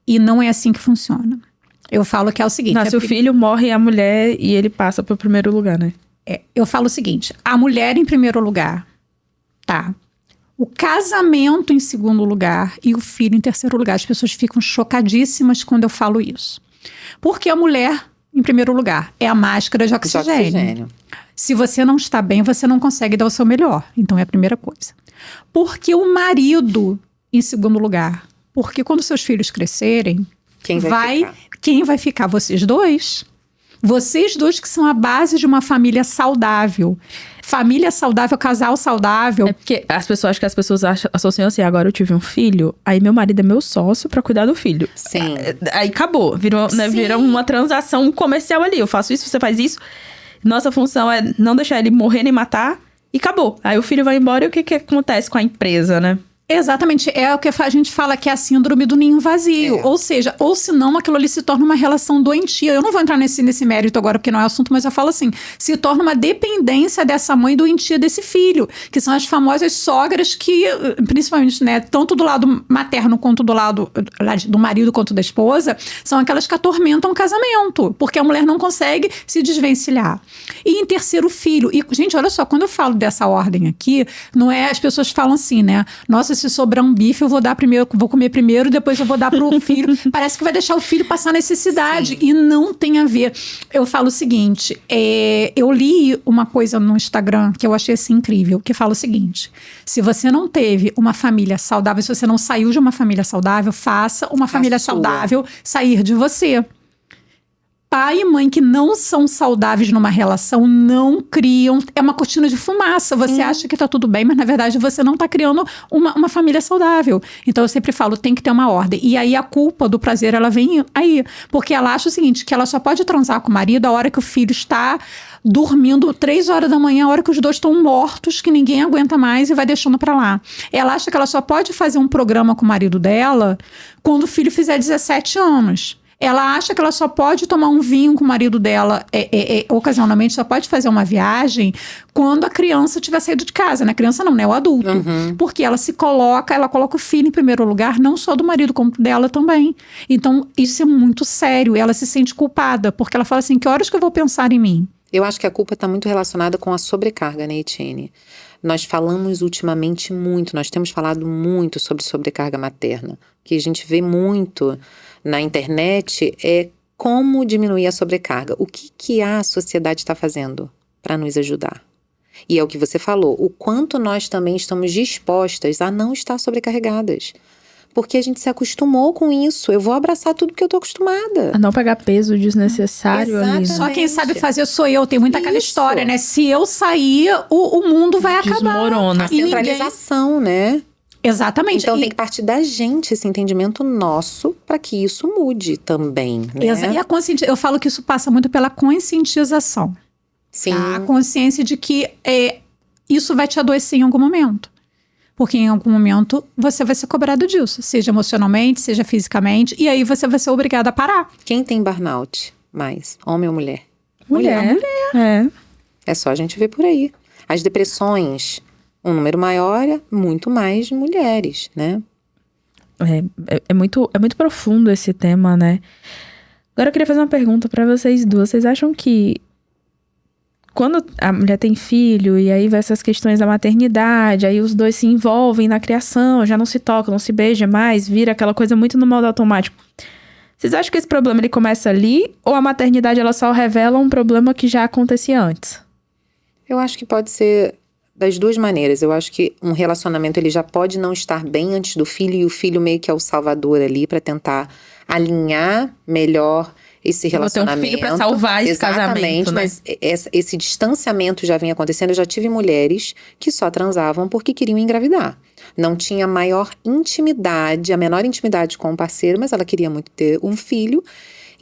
E não é assim que funciona. Eu falo que é o seguinte... Nasce o filho, morre a mulher e ele passa pro primeiro lugar, né? Eu falo o seguinte, a mulher em primeiro lugar, tá? O casamento em segundo lugar e o filho em terceiro lugar. As pessoas ficam chocadíssimas quando eu falo isso. Porque a mulher, em primeiro lugar, é a máscara de oxigênio. Se você não está bem, você não consegue dar o seu melhor. Então é a primeira coisa. Porque o marido, em segundo lugar. Porque quando seus filhos crescerem, quem vai ficar? Vocês dois. Vocês dois que são a base de uma família saudável. Família saudável, casal saudável. É porque acho que as pessoas associam assim, agora eu tive um filho, aí meu marido é meu sócio pra cuidar do filho. Sim. Aí acabou, virou uma transação comercial ali. Eu faço isso, você faz isso. Nossa função é não deixar ele morrer nem matar e acabou. Aí o filho vai embora e o que acontece com a empresa, né? Exatamente, é o que a gente fala que é a síndrome do ninho vazio, ou seja, ou senão aquilo ali se torna uma relação doentia. Eu não vou entrar nesse mérito agora porque não é assunto, mas eu falo assim, se torna uma dependência dessa mãe doentia desse filho, que são as famosas sogras que, principalmente, né, tanto do lado materno quanto do lado do marido quanto da esposa, são aquelas que atormentam o casamento, porque a mulher não consegue se desvencilhar. E em terceiro, filho. E, gente, olha só, quando eu falo dessa ordem aqui, não é, as pessoas falam assim, né, nossa, se sobrar um bife, eu vou dar primeiro, vou comer primeiro, depois eu vou dar pro filho. Parece que vai deixar o filho passar necessidade. Sim. E não tem a ver. Eu falo o seguinte, eu li uma coisa no Instagram que eu achei assim incrível, que fala o seguinte, se você não teve uma família saudável, se você não saiu de uma família saudável, faça uma família saudável sair de você. Pai e mãe que não são saudáveis numa relação não criam... É uma cortina de fumaça. Você acha que tá tudo bem, mas na verdade você não tá criando uma família saudável. Então eu sempre falo, tem que ter uma ordem. E aí a culpa do prazer, ela vem aí. Porque ela acha o seguinte, que ela só pode transar com o marido a hora que o filho está dormindo 3 horas da manhã, a hora que os dois estão mortos, que ninguém aguenta mais e vai deixando pra lá. Ela acha que ela só pode fazer um programa com o marido dela quando o filho fizer 17 anos. Ela acha que ela só pode tomar um vinho com o marido dela, ocasionalmente, só pode fazer uma viagem quando a criança tiver saído de casa, né? A criança não, né? O adulto. Uhum. Porque ela coloca o filho em primeiro lugar, não só do marido, como dela também. Então, isso é muito sério. Ela se sente culpada, porque ela fala assim, que horas que eu vou pensar em mim? Eu acho que a culpa está muito relacionada com a sobrecarga, né, Etienne? Nós falamos ultimamente muito, nós temos falado muito sobre sobrecarga materna. O que a gente vê muito na internet é como diminuir a sobrecarga. O que a sociedade está fazendo para nos ajudar? E é o que você falou, o quanto nós também estamos dispostas a não estar sobrecarregadas. Porque a gente se acostumou com isso. Eu vou abraçar tudo que eu tô acostumada. A não pegar peso desnecessário ali, né? Só quem sabe fazer sou eu. Tem muita aquela história, né? Se eu sair, o mundo vai acabar. Desmorona. A centralização, né? Exatamente. Então tem que partir da gente, esse entendimento nosso, para que isso mude também, né? E a consciência, eu falo que isso passa muito pela conscientização. Sim. Tá? A consciência de que isso vai te adoecer em algum momento. Porque em algum momento você vai ser cobrado disso. Seja emocionalmente, seja fisicamente. E aí você vai ser obrigado a parar. Quem tem burnout mais? Homem ou mulher? Mulher. É só a gente ver por aí. As depressões... Um número maior é muito mais mulheres, né? É muito profundo esse tema, né? Agora eu queria fazer uma pergunta pra vocês duas. Vocês acham que quando a mulher tem filho e aí vai essas questões da maternidade, aí os dois se envolvem na criação, já não se tocam, não se beijam mais, vira aquela coisa muito no modo automático. Vocês acham que esse problema ele começa ali ou a maternidade ela só revela um problema que já acontecia antes? Eu acho que pode ser... Das duas maneiras, eu acho que um relacionamento ele já pode não estar bem antes do filho e o filho meio que é o salvador ali para tentar alinhar melhor esse relacionamento. Vou ter um filho para salvar esse casamento, né? Mas esse distanciamento já vem acontecendo. Eu já tive mulheres que só transavam porque queriam engravidar. Não tinha maior intimidade, a menor intimidade com o parceiro, mas ela queria muito ter um filho.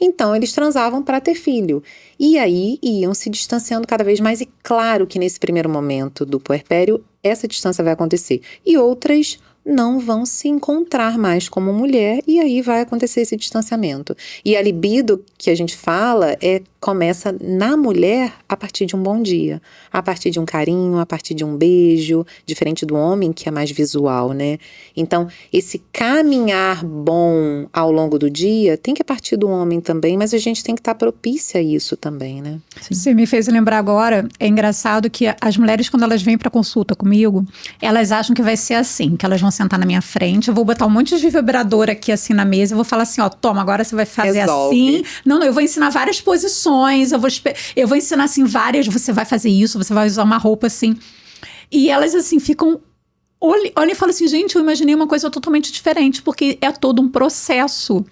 Então, eles transavam para ter filho. E aí, iam se distanciando cada vez mais. E claro que nesse primeiro momento do puerpério, essa distância vai acontecer. E outras não vão se encontrar mais como mulher. E aí vai acontecer esse distanciamento. E a libido que a gente fala é começa na mulher a partir de um bom dia, a partir de um carinho, a partir de um beijo, diferente do homem que é mais visual, né? Então, esse caminhar bom ao longo do dia tem que partir do homem também, mas a gente tem que estar propícia a isso também, né? Você me fez lembrar agora, é engraçado que as mulheres, quando elas vêm para consulta comigo, elas acham que vai ser assim, que elas vão sentar na minha frente, eu vou botar um monte de vibrador aqui assim na mesa, eu vou falar assim, ó, toma, agora você vai fazer Resolve. assim. Não, eu vou ensinar várias posições, eu vou ensinar assim várias, você vai fazer isso, você vai usar uma roupa assim. E elas assim ficam, olham e falam assim, gente, eu imaginei uma coisa totalmente diferente, porque é todo um processo.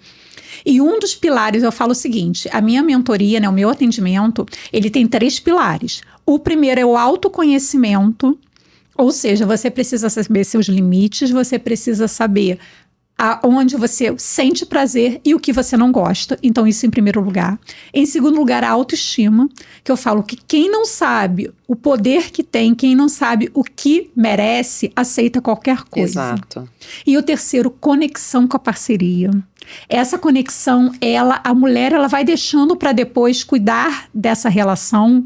E um dos pilares, eu falo o seguinte, a minha mentoria, né, o meu atendimento, ele tem 3 pilares. O primeiro é o autoconhecimento, ou seja, você precisa saber seus limites, você precisa saber onde você sente prazer e o que você não gosta. Então, isso em primeiro lugar. Em segundo lugar, a autoestima, que eu falo que quem não sabe o poder que tem, quem não sabe o que merece, aceita qualquer coisa. Exato. E o terceiro, conexão com a parceria. Essa conexão, a mulher, ela vai deixando para depois cuidar dessa relação,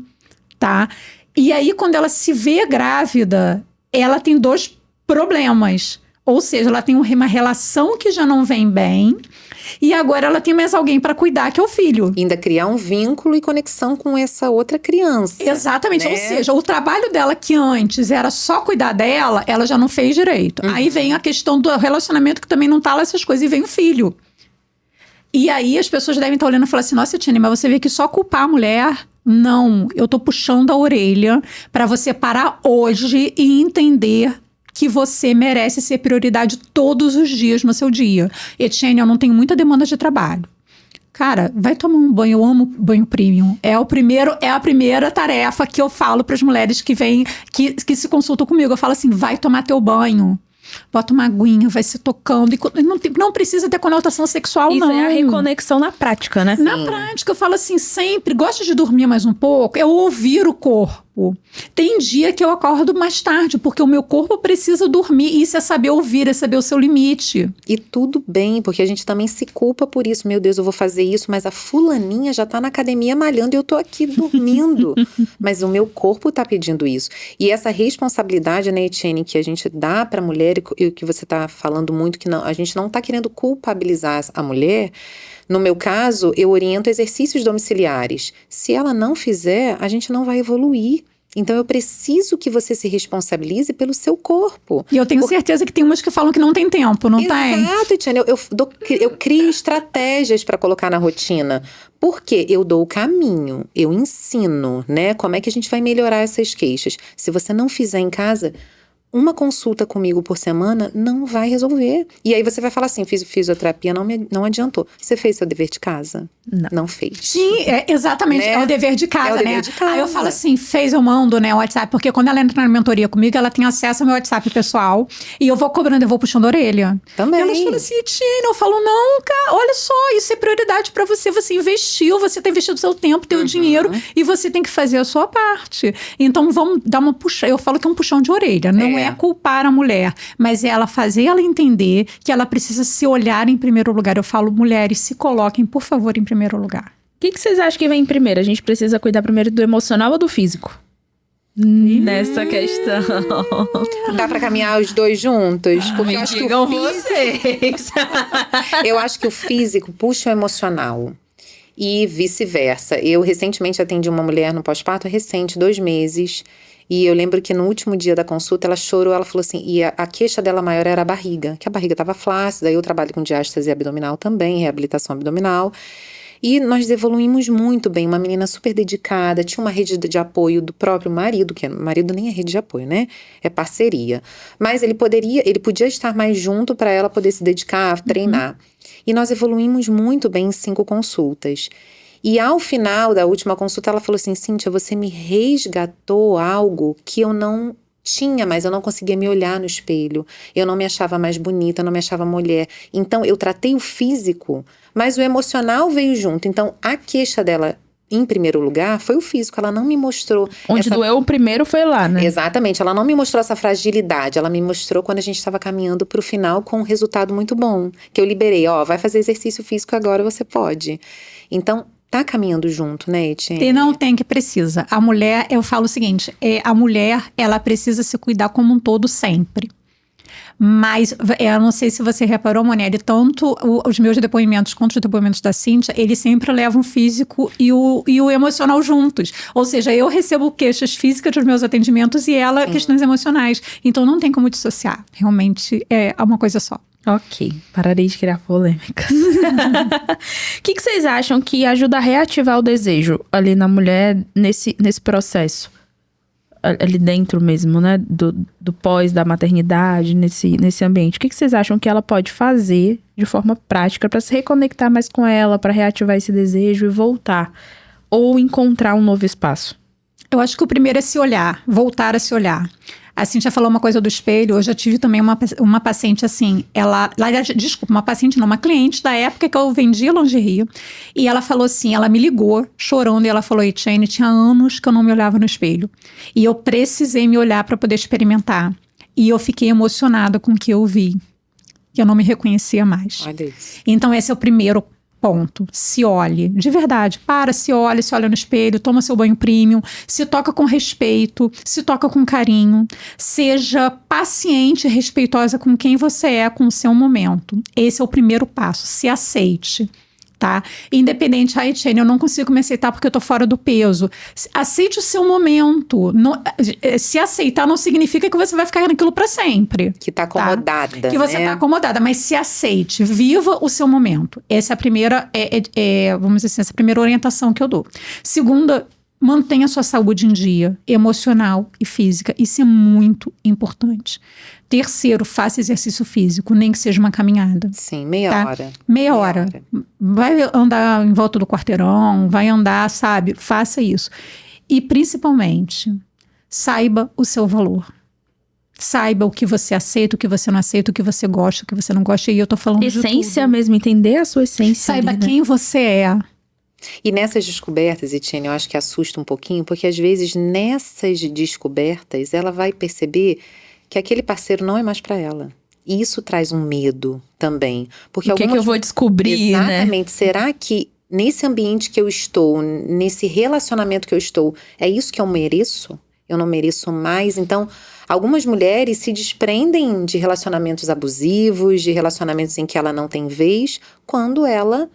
tá? E aí, quando ela se vê grávida, ela tem 2 problemas. Ou seja, ela tem uma relação que já não vem bem e agora ela tem mais alguém para cuidar, que é o filho. Ainda criar um vínculo e conexão com essa outra criança. Exatamente, né? ou seja, o trabalho dela que antes era só cuidar dela, ela já não fez direito. Aí vem a questão do relacionamento que também não tá lá essas coisas e vem o filho. E aí as pessoas devem estar olhando e falar assim, nossa, Tiane, mas você vê que só culpar a mulher... Não, eu tô puxando a orelha para você parar hoje e entender que você merece ser prioridade todos os dias no seu dia. Etienne, eu não tenho muita demanda de trabalho. Cara, vai tomar um banho, eu amo banho premium. É a primeira tarefa que eu falo para as mulheres que vêm, que se consultam comigo. Eu falo assim, vai tomar teu banho. Bota uma aguinha, vai se tocando. E não precisa ter conotação sexual, Isso não. é a reconexão na prática, né? Na prática, eu falo assim, sempre, gosto de dormir mais um pouco, é ouvir o corpo. Tem dia que eu acordo mais tarde, porque o meu corpo precisa dormir. Isso é saber ouvir, é saber o seu limite. E tudo bem, porque a gente também se culpa por isso. Meu Deus, eu vou fazer isso, mas a fulaninha já tá na academia malhando e eu tô aqui dormindo. Mas o meu corpo tá pedindo isso. E essa responsabilidade, né, Etienne, que a gente dá pra mulher, e o que você tá falando muito, que não, a gente não tá querendo culpabilizar a mulher. No meu caso, eu oriento exercícios domiciliares. Se ela não fizer, a gente não vai evoluir. Então, eu preciso que você se responsabilize pelo seu corpo. E eu tenho certeza que tem umas que falam que não tem tempo, não tem? Exato, Etienne. Eu crio estratégias para colocar na rotina. Porque eu dou o caminho, eu ensino, né? Como é que a gente vai melhorar essas queixas? Se você não fizer em casa... Uma consulta comigo por semana não vai resolver. E aí você vai falar assim, fisioterapia não adiantou. Você fez seu dever de casa? Não fez. Sim, exatamente. Né? É o dever de casa, É o dever né? de casa. Aí eu falo assim, eu mando, né, o WhatsApp. Porque quando ela entra na mentoria comigo, ela tem acesso ao meu WhatsApp pessoal. E eu vou cobrando, eu vou puxando a orelha. Também. E elas falam assim, Tina, eu falo, não, cara, olha só, isso é prioridade pra você. Você investiu, você tem investido seu tempo, teu dinheiro. E você tem que fazer a sua parte. Então, vamos dar uma puxada. Eu falo que é um puxão de orelha. Não é culpar a mulher, mas é ela fazer ela entender que ela precisa se olhar em primeiro lugar. Eu falo, mulheres, se coloquem, por favor, em primeiro lugar. O que vocês acham que vem primeiro? A gente precisa cuidar primeiro do emocional ou do físico? Nessa questão. Dá pra caminhar os dois juntos? Porque eu acho que digam o físico, vocês. eu acho que o físico puxa o emocional. E vice-versa. Eu recentemente atendi uma mulher no pós-parto, 2 meses. E eu lembro que no último dia da consulta, ela chorou, ela falou assim, e a queixa dela maior era a barriga, que a barriga estava flácida, eu trabalho com diástase abdominal também, reabilitação abdominal, e nós evoluímos muito bem, uma menina super dedicada, tinha uma rede de apoio do próprio marido, que marido nem é rede de apoio, né? É parceria. Mas ele podia estar mais junto para ela poder se dedicar, treinar. E nós evoluímos muito bem em 5 consultas. E ao final da última consulta, ela falou assim, Cíntia, você me resgatou algo que eu não tinha, mas eu não conseguia me olhar no espelho. Eu não me achava mais bonita, eu não me achava mulher. Então, eu tratei o físico, mas o emocional veio junto. Então, a queixa dela, em primeiro lugar, foi o físico. Ela não me mostrou... Onde doeu o primeiro foi lá, né? Exatamente. Ela não me mostrou essa fragilidade. Ela me mostrou quando a gente estava caminhando para o final com um resultado muito bom. Que eu liberei. Vai fazer exercício físico agora, você pode. Então, tá caminhando junto, né, Etienne? E não tem que precisa. A mulher, eu falo o seguinte, a mulher, ela precisa se cuidar como um todo sempre. Mas, eu não sei se você reparou, Monielle, tanto os meus depoimentos quanto os depoimentos da Cíntia, eles sempre levam o físico e o emocional juntos. Ou seja, eu recebo queixas físicas dos meus atendimentos e ela questões emocionais. Então, não tem como dissociar. Realmente, é uma coisa só. Ok, pararei de criar polêmicas. O que vocês acham que ajuda a reativar o desejo ali na mulher nesse processo? Ali dentro mesmo, né? Do pós, da maternidade, nesse ambiente. O que vocês acham que ela pode fazer de forma prática para se reconectar mais com ela, para reativar esse desejo e voltar? Ou encontrar um novo espaço? Eu acho que o primeiro é se olhar, voltar a se olhar. A Cíntia falou uma coisa do espelho, eu já tive também uma paciente assim, uma paciente não, uma cliente da época que eu vendia lingerie, e ela falou assim, ela me ligou chorando e ela falou, Etienne, tinha anos que eu não me olhava no espelho, e eu precisei me olhar para poder experimentar, e eu fiquei emocionada com o que eu vi, que eu não me reconhecia mais. Olha isso. Então esse é o primeiro ponto, se olhe, de verdade, se olha no espelho, toma seu banho premium, se toca com respeito, se toca com carinho, seja paciente e respeitosa com quem você é, com o seu momento. Esse é o primeiro passo, se aceite. Tá? Independente, Etienne, eu não consigo me aceitar porque eu tô fora do peso. Aceite o seu momento. Se aceitar não significa que você vai ficar naquilo para sempre. Que tá acomodada, tá? Que você tá acomodada, mas se aceite, viva o seu momento. Essa é a primeira, vamos dizer assim, essa é a primeira orientação que eu dou. Segunda, mantenha sua saúde em dia, emocional e física. Isso é muito importante. Terceiro, faça exercício físico, nem que seja uma caminhada. Sim, meia hora. Meia hora. Vai andar em volta do quarteirão, vai andar, sabe? Faça isso. E, principalmente, saiba o seu valor. Saiba o que você aceita, o que você não aceita, o que você gosta, o que você não gosta. E eu tô falando essência de tudo. mesmo, entender a sua essência. Saiba ali, né? quem você é. E nessas descobertas, Etienne, eu acho que assusta um pouquinho, porque às vezes nessas descobertas ela vai perceber que aquele parceiro não é mais para ela. E isso traz um medo também. Porque o que eu vou descobrir, exatamente, né? Será que nesse ambiente que eu estou, nesse relacionamento que eu estou, é isso que eu mereço? Eu não mereço mais? Então, algumas mulheres se desprendem de relacionamentos abusivos, de relacionamentos em que ela não tem vez, quando ela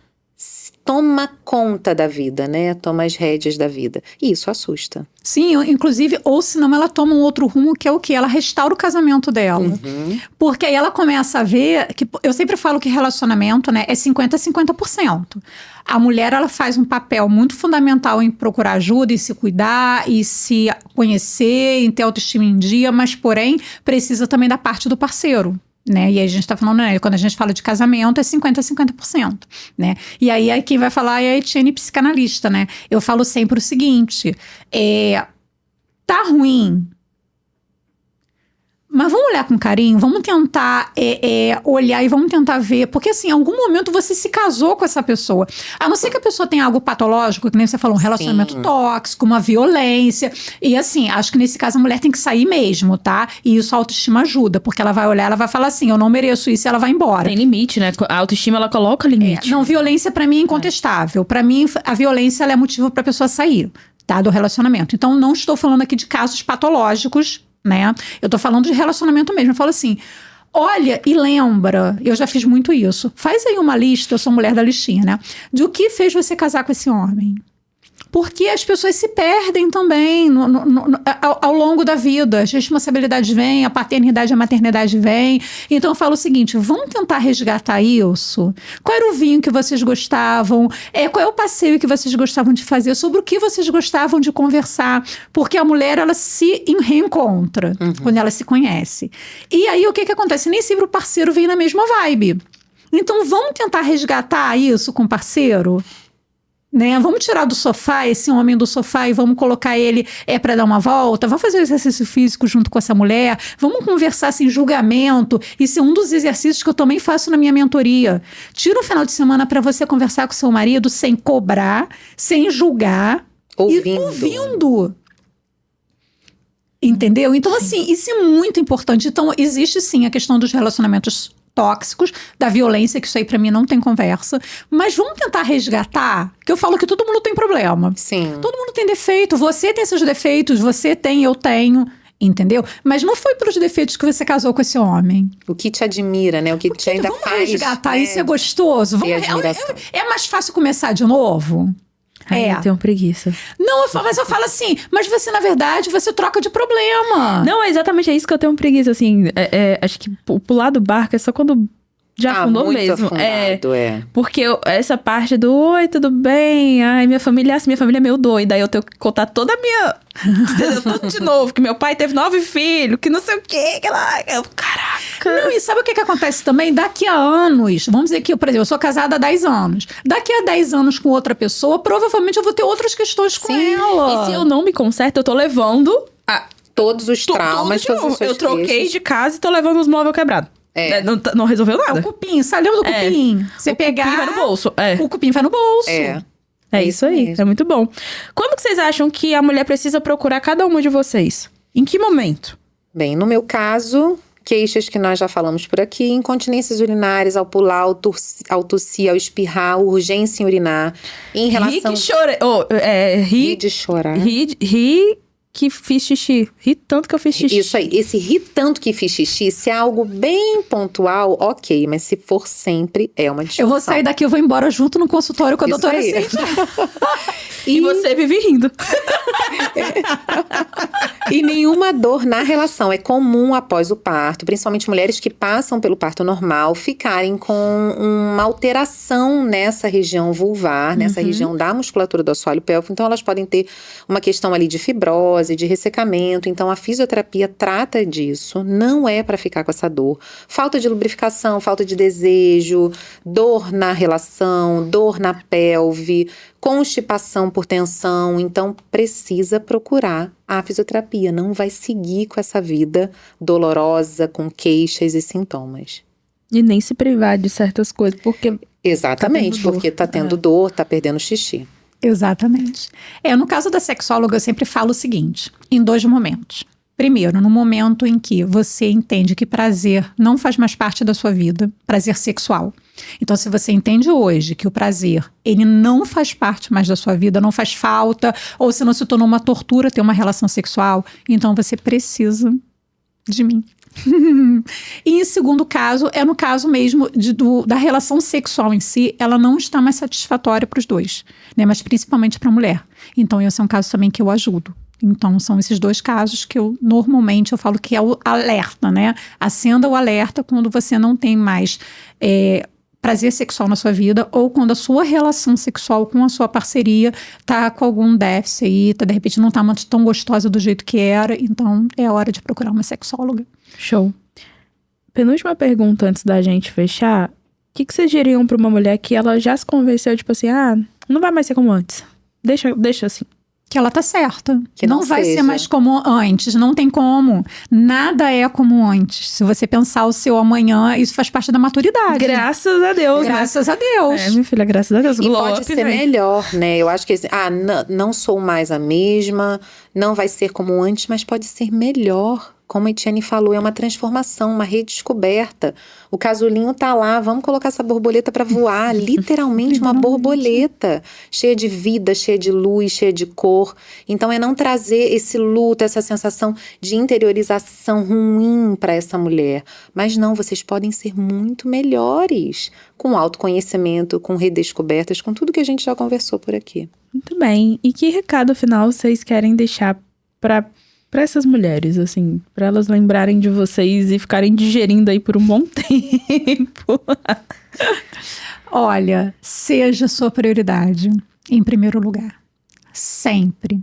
toma conta da vida, né? Toma as rédeas da vida. E isso assusta. Sim, inclusive, ou senão ela toma um outro rumo, que é o quê? Ela restaura o casamento dela. Uhum. Porque aí ela começa a ver que, eu sempre falo que relacionamento, né, é 50-50%. A mulher, ela faz um papel muito fundamental em procurar ajuda, em se cuidar, e se conhecer, em ter autoestima em dia, mas, porém, precisa também da parte do parceiro. Né? E aí a gente tá falando, né? Quando a gente fala de casamento, é 50-50%, né? E aí quem vai falar é a Etienne, psicanalista, né? Eu falo sempre o seguinte, tá ruim, mas vamos olhar com carinho, vamos tentar olhar e vamos tentar ver, porque assim, em algum momento você se casou com essa pessoa, a não ser que a pessoa tenha algo patológico, que nem você falou, um relacionamento tóxico, uma violência, e assim, acho que nesse caso a mulher tem que sair mesmo, tá? E isso a autoestima ajuda, porque ela vai olhar, ela vai falar assim, eu não mereço isso, e ela vai embora. Tem limite, né? A autoestima, ela coloca limite. Não, violência pra mim é incontestável, pra mim a violência ela é motivo pra pessoa sair, tá? Do relacionamento. Então não estou falando aqui de casos patológicos, né? Eu tô falando de relacionamento mesmo. Eu falo assim, olha e lembra, eu já fiz muito isso. Faz aí uma lista, eu sou mulher da listinha, né? De o que fez você casar com esse homem. Porque as pessoas se perdem também ao longo da vida. As responsabilidades vêm, a paternidade e a maternidade vêm. Então eu falo o seguinte, vamos tentar resgatar isso? Qual era o vinho que vocês gostavam? Qual é o passeio que vocês gostavam de fazer? Sobre o que vocês gostavam de conversar? Porque a mulher, ela se reencontra quando ela se conhece. E aí o que acontece? Nem sempre o parceiro vem na mesma vibe. Então vamos tentar resgatar isso com o parceiro? Né? Vamos tirar do sofá esse homem do sofá e vamos colocar ele para dar uma volta, vamos fazer exercício físico junto com essa mulher, vamos conversar sem julgamento. Isso é um dos exercícios que eu também faço na minha mentoria. Tira um final de semana para você conversar com seu marido sem cobrar, sem julgar, ouvindo. Entendeu? Então, assim, isso é muito importante. Então, existe sim a questão dos relacionamentos tóxicos, da violência, que isso aí pra mim não tem conversa. Mas vamos tentar resgatar, que eu falo que todo mundo tem problema. Sim. Todo mundo tem defeito, você tem seus defeitos, você tem, eu tenho, entendeu? Mas não foi pelos defeitos que você casou com esse homem. O que te admira, né? O que te ainda Vamos faz. resgatar, né? isso é gostoso. Ter Vamos, admiração. é mais fácil começar de novo? Ai, eu tenho preguiça. Não, mas eu falo assim, mas você, na verdade, você troca de problema. Não, exatamente, é isso que eu tenho preguiça, assim. Acho que pular do barco é só quando já afundou muito mesmo. afundado, Porque essa parte do oi, tudo bem? Ai, minha família é assim, minha família é meio doida. Aí eu tenho que contar toda a minha. Entendeu? Tudo de novo. Que meu pai teve 9 filhos, que não sei o quê. Que lá. Caraca. Não, e sabe o que acontece também? Daqui a anos, vamos dizer que, por exemplo, eu sou casada há 10 anos. Daqui a 10 anos com outra pessoa, provavelmente eu vou ter outras questões com ela. E se eu não me conserto, eu tô levando Todos os traumas, tudo de todas novo. as suas Eu troquei queixas. de casa e tô levando os móveis quebrados. Não resolveu É nada. o cupim, sabe? Lembra do cupim? Você pegar... Cupim vai no bolso. O cupim vai no bolso. É isso aí, mesmo. é muito bom. Como que vocês acham que a mulher precisa procurar cada uma de vocês? Em que momento? Bem, no meu caso, queixas que nós já falamos por aqui, incontinências urinárias ao pular, ao tossir, ao espirrar, urgência em urinar. Em relação... Ri que chora. Ri de chorar. Ri que fiz xixi. Ri tanto que eu fiz xixi. Isso aí, esse ri tanto que fiz xixi, se é algo bem pontual, ok, mas se for sempre, é uma disfunção. Eu vou sair daqui, eu vou embora junto no consultório com a Isso doutora aí. Cíntia. E você vive rindo. E nenhuma dor na relação. É comum após o parto, principalmente mulheres que passam pelo parto normal, ficarem com uma alteração nessa região vulvar, nessa região da musculatura do assoalho pélvico. Então, elas podem ter uma questão ali de fibrose, de ressecamento. Então, a fisioterapia trata disso. Não é para ficar com essa dor. Falta de lubrificação, falta de desejo, dor na relação, dor na pelve, constipação por tensão. Então, precisa procurar a fisioterapia. Não vai seguir com essa vida dolorosa, com queixas e sintomas. E nem se privar de certas coisas, porque... Exatamente, Tá tendo porque dor. tá tendo dor, tá perdendo xixi. Exatamente. No caso da sexóloga, eu sempre falo o seguinte, em 2 momentos. Primeiro, no momento em que você entende que prazer não faz mais parte da sua vida, prazer sexual. Então, se você entende hoje que o prazer, ele não faz parte mais da sua vida, não faz falta, ou se não se tornou uma tortura ter uma relação sexual, então você precisa de mim. E em segundo caso, é no caso mesmo da relação sexual em si, ela não está mais satisfatória para os dois, né? Mas principalmente para a mulher. Então, esse é um caso também que eu ajudo. Então, são esses 2 casos que eu normalmente falo que é o alerta, né? Acenda o alerta quando você não tem mais prazer sexual na sua vida, ou quando a sua relação sexual com a sua parceria tá com algum déficit aí, de repente não tá mais tão gostosa do jeito que era, então é hora de procurar uma sexóloga. Show. Penúltima pergunta antes da gente fechar. O que vocês diriam pra uma mulher que ela já se convenceu, tipo assim, não vai mais ser como antes. Deixa assim. Que ela tá certa. Que não vai seja. ser mais como antes, não tem como. Nada é como antes. Se você pensar o seu amanhã, isso faz parte da maturidade. Graças a Deus, Graças a Deus. minha filha, graças a Deus. E Glow pode up, ser véi. melhor, né? Eu acho que não sou mais a mesma, não vai ser como antes, mas pode ser melhor. Como a Etienne falou, é uma transformação, uma redescoberta. O casulinho tá lá, vamos colocar essa borboleta para voar. Literalmente uma borboleta, cheia de vida, cheia de luz, cheia de cor. Então é não trazer esse luto, essa sensação de interiorização ruim para essa mulher. Mas não, vocês podem ser muito melhores, com autoconhecimento, com redescobertas, com tudo que a gente já conversou por aqui. Muito bem. E que recado final vocês querem deixar pra essas mulheres, assim? Pra elas lembrarem de vocês e ficarem digerindo aí por um bom tempo. Olha, seja sua prioridade em primeiro lugar. Sempre.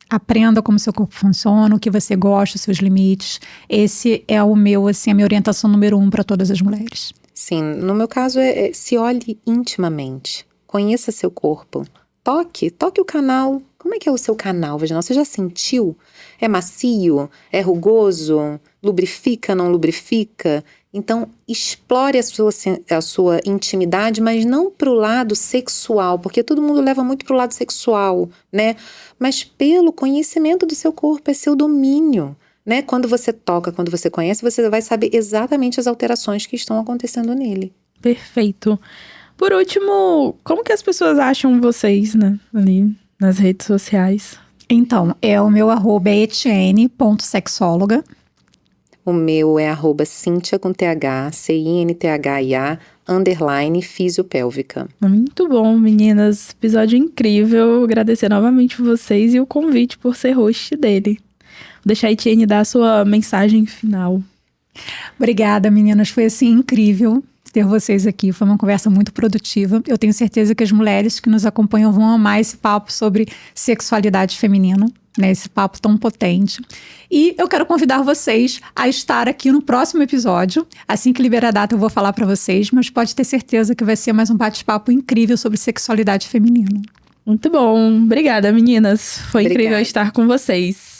Aprenda como seu corpo funciona, o que você gosta, os seus limites. Esse é a minha orientação número 1 para todas as mulheres. Sim, no meu caso se olhe intimamente. Conheça seu corpo. Toque o canal. Como é que é o seu canal vaginal? Você já sentiu? É macio? É rugoso? Lubrifica, não lubrifica? Então, explore a sua intimidade, mas não pro lado sexual, porque todo mundo leva muito pro lado sexual, né? Mas pelo conhecimento do seu corpo, é seu domínio. né? Quando você toca, quando você conhece, você vai saber exatamente as alterações que estão acontecendo nele. Perfeito. Por último, como que as pessoas acham vocês, né? Ali nas redes sociais. Então, o meu arroba é etienne.sexóloga. O meu é @Cintia com TH, CINTHIA, _, fisiopélvica. Muito bom, meninas. Episódio incrível. Agradecer novamente vocês e o convite por ser host dele. Vou deixar a Etienne dar a sua mensagem final. Obrigada, meninas. Foi assim incrível ter vocês aqui. Foi uma conversa muito produtiva. Eu tenho certeza que as mulheres que nos acompanham vão amar esse papo sobre sexualidade feminina, né? Esse papo tão potente. E eu quero convidar vocês a estar aqui no próximo episódio. Assim que liberar a data eu vou falar para vocês, mas pode ter certeza que vai ser mais um bate-papo incrível sobre sexualidade feminina. Muito bom. Obrigada, meninas. Foi Obrigada. incrível estar com vocês.